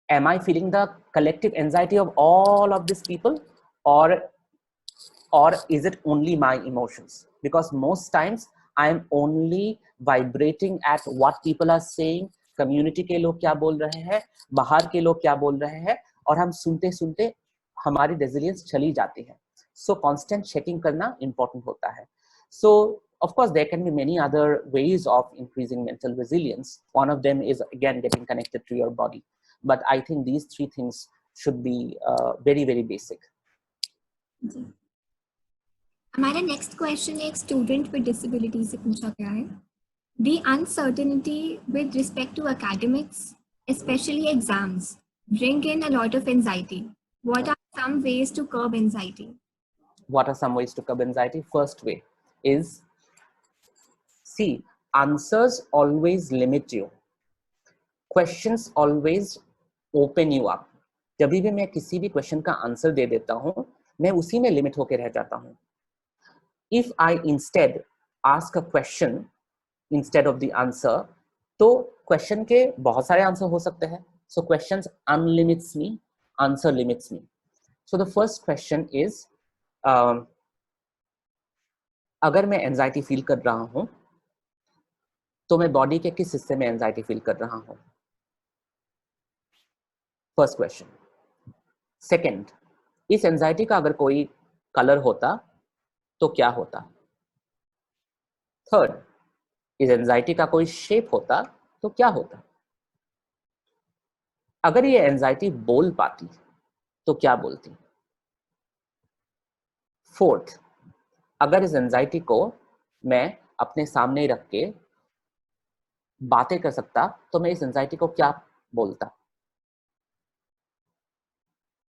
am I feeling the collective anxiety of all of these people, or is it only my emotions? Because most times I am only vibrating at what people are saying, community के लोग क्या बोल रहे हैं, बाहर के लोग क्या बोल रहे हैं, और हम सुनते सुनते हमारी resilience चली जाती है. So constant checking करना important होता है. So of course there can be many other ways of increasing mental resilience. One of them is again getting connected to your body. But I think these 3 things should be very, very basic. हमारा next question एक student with disability से पूछा गया है. The uncertainty with respect to academics, especially exams, bring in a lot of anxiety. What are some ways to curb anxiety? What are some ways to curb anxiety? First way is, see, answers always limit you. Questions always open you up. जब भी मैं किसी भी question का answer दे देता हूँ, मैं उसी में लिमिट होकर रह जाता हूँ. If I instead ask a question instead of the answer, तो क्वेश्चन के बहुत सारे आंसर हो सकते हैं. So questions unlimits me, answer limits me. So the first question is, अगर मैं एंजाइटी फील कर रहा हूँ तो मैं बॉडी के किस हिस्से में एंजाइटी फील कर रहा हूँ? First question. सेकंड, इस एंजाइटी का अगर कोई कलर होता तो क्या होता? थर्ड, इस एंजाइटी का कोई शेप होता तो क्या होता? अगर ये एंजाइटी बोल पाती तो क्या बोलती? फोर्थ, अगर इस एंजाइटी को मैं अपने सामने रख के बातें कर सकता तो मैं इस एंजाइटी को क्या बोलता?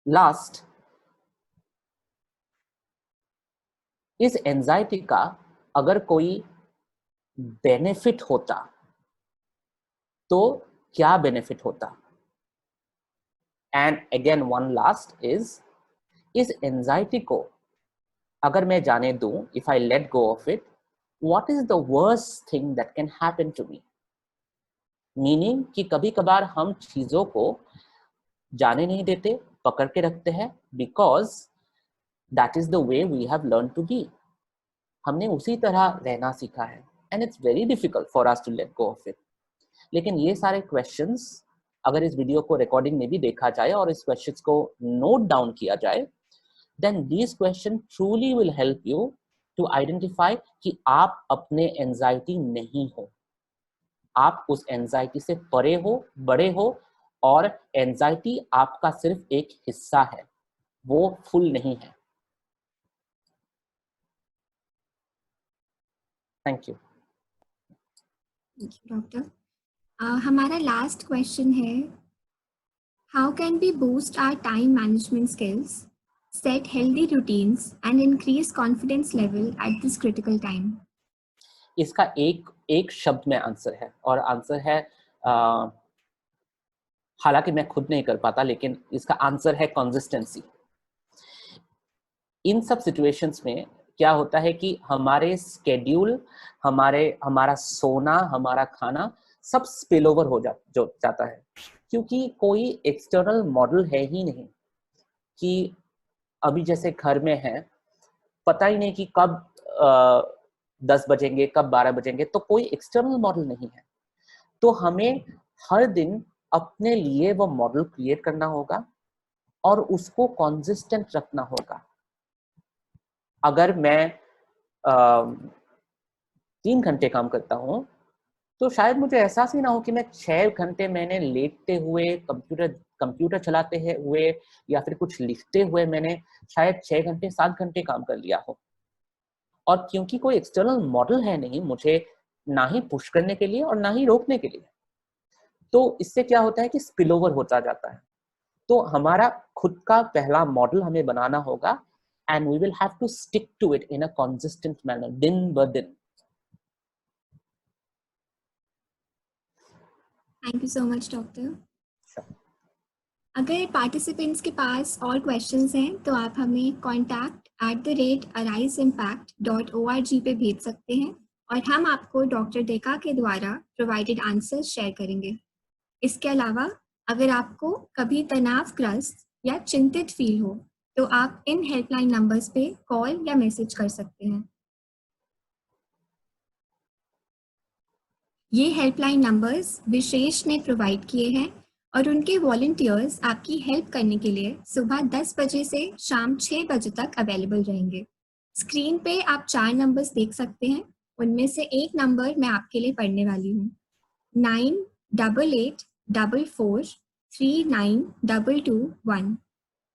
लास्ट, इस एंजाइटी का अगर कोई बेनिफिट होता तो क्या बेनिफिट होता? And again one last is, इस एंजाइटी को अगर मैं जाने दूं, if I let go of it, what is the worst thing that can happen to me? Meaning कि कभी कभार हम चीजों को जाने नहीं देते, पकड़ के रखते हैं, because that is the way we have learn to be. हमने उसी तरह रहना सीखा है, and it's very difficult for us to let go of it. लेकिन ये सारे क्वेश्चंस अगर इस वीडियो को रिकॉर्डिंग में भी देखा जाए और इस क्वेश्चंस को नोट डाउन किया जाए, then these questions truly will help you to identify कि आप अपने एंजाइटी नहीं हो, आप उस एंजाइटी से परे हो, बड़े हो, और एंजाइटी आपका सिर्फ एक हिस्सा है, वो फुल नहीं है. Thank you. डॉक्टर, हमारा लास्ट क्वेश्चन है, how can we boost our time management skills, set healthy routines and increase confidence level at this critical time? इसका एक शब्द में आंसर है, और आंसर है, हालांकि मैं खुद नहीं कर पाता, लेकिन इसका आंसर है कंसिस्टेंसी. इन सब सिचुएशंस में क्या होता है कि हमारे स्केड्यूल, हमारा सोना, हमारा खाना सब स्पिल ओवर हो जाता है, क्योंकि कोई एक्सटर्नल मॉडल है ही नहीं. कि अभी जैसे घर में है, पता ही नहीं कि कब 10 बजेंगे, कब 12 बजेंगे, तो कोई एक्सटर्नल मॉडल नहीं है. तो हमें हर दिन अपने लिए वो मॉडल क्रिएट करना होगा और उसको कंसिस्टेंट रखना होगा. अगर मैं 3 घंटे काम करता हूं, तो शायद मुझे एहसास ही ना हो कि मैं 6 घंटे मैंने लेटते हुए, कंप्यूटर चलाते हुए या फिर कुछ लिखते हुए मैंने शायद 6 घंटे 7 घंटे काम कर लिया हो. और क्योंकि कोई एक्सटर्नल मॉडल है नहीं मुझे ना ही पुश करने के लिए और ना ही रोकने के लिए, तो इससे क्या होता है कि स्पिल ओवर होता जाता है. तो हमारा खुद का पहला मॉडल हमें बनाना होगा, and we will have to stick to it in a consistent manner, दिन ब दिन. Thank you so much doctor. अगर पार्टिसिपेंट्स के पास और क्वेश्चंस हैं तो आप हमें contact@ariseimpact.org पे भेज सकते हैं और हम आपको डॉक्टर डेका के द्वारा प्रोवाइडेड आंसर्स शेयर करेंगे. इसके अलावा अगर आपको कभी तनावग्रस्त या चिंतित फील हो तो आप इन हेल्पलाइन नंबर्स पे कॉल या मैसेज कर सकते हैं. ये हेल्पलाइन नंबर्स विशेष ने प्रोवाइड किए हैं और उनके वॉलंटियर्स आपकी हेल्प करने के लिए सुबह 10 बजे से शाम 6 बजे तक अवेलेबल रहेंगे. स्क्रीन पे आप 4 नंबर्स देख सकते हैं, उनमें से एक नंबर मैं आपके लिए पढ़ने वाली हूँ, 9884439221.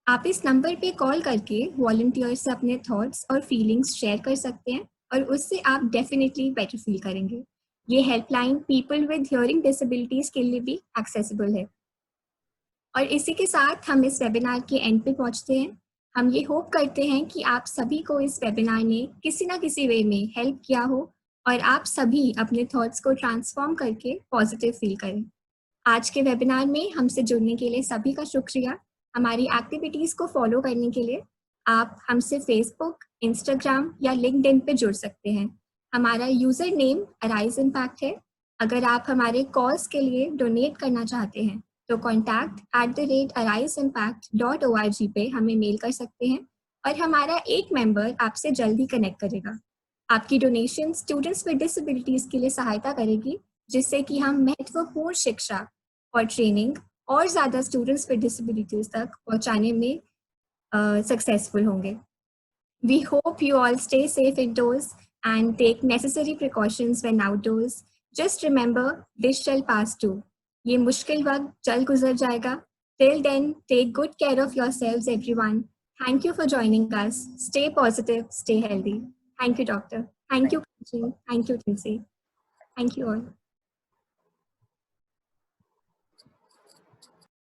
आप इस नंबर पे कॉल करके वॉलंटियर से अपने थॉट्स और फीलिंग्स शेयर कर सकते हैं और उससे आप डेफिनेटली बेटर फील करेंगे. ये helpline people with hearing disabilities के लिए भी एक्सेसिबल है. और इसी के साथ हम इस वेबिनार के एंड पे पहुंचते हैं. हम ये होप करते हैं कि आप सभी को इस वेबिनार ने किसी ना किसी वे में हेल्प किया हो और आप सभी अपने थॉट्स को ट्रांसफॉर्म करके पॉजिटिव फील करें. आज के वेबिनार में हमसे जुड़ने के लिए सभी का शुक्रिया. हमारी एक्टिविटीज़ को फॉलो करने के लिए आप हमसे फेसबुक, इंस्टाग्राम या लिंक्डइन पे जुड़ सकते हैं. हमारा यूज़र नेम अराइज इम्पैक्ट है. अगर आप हमारे कॉज के लिए डोनेट करना चाहते हैं तो contact@ariseimpact.org पे हमें मेल कर सकते हैं और हमारा एक मेंबर आपसे जल्दी कनेक्ट करेगा. आपकी डोनेशन स्टूडेंट्स विद डिसेबिलिटीज़ के लिए सहायता करेगी, जिससे कि हम महत्वपूर्ण शिक्षा और ट्रेनिंग और ज़्यादा स्टूडेंट्स विद डिसेबिलिटीज़ तक पहुंचाने में सक्सेसफुल होंगे. We hope you all stay safe indoors and take necessary precautions when outdoors. Just remember, this shall pass too. ये मुश्किल वक्त जल्द गुजर जाएगा. Till then, take good care of yourselves, everyone. Thank you for joining us. Stay positive, stay healthy. Thank you, doctor. Thank you, Kanchi. Thank you, Tinsi. Thank you all.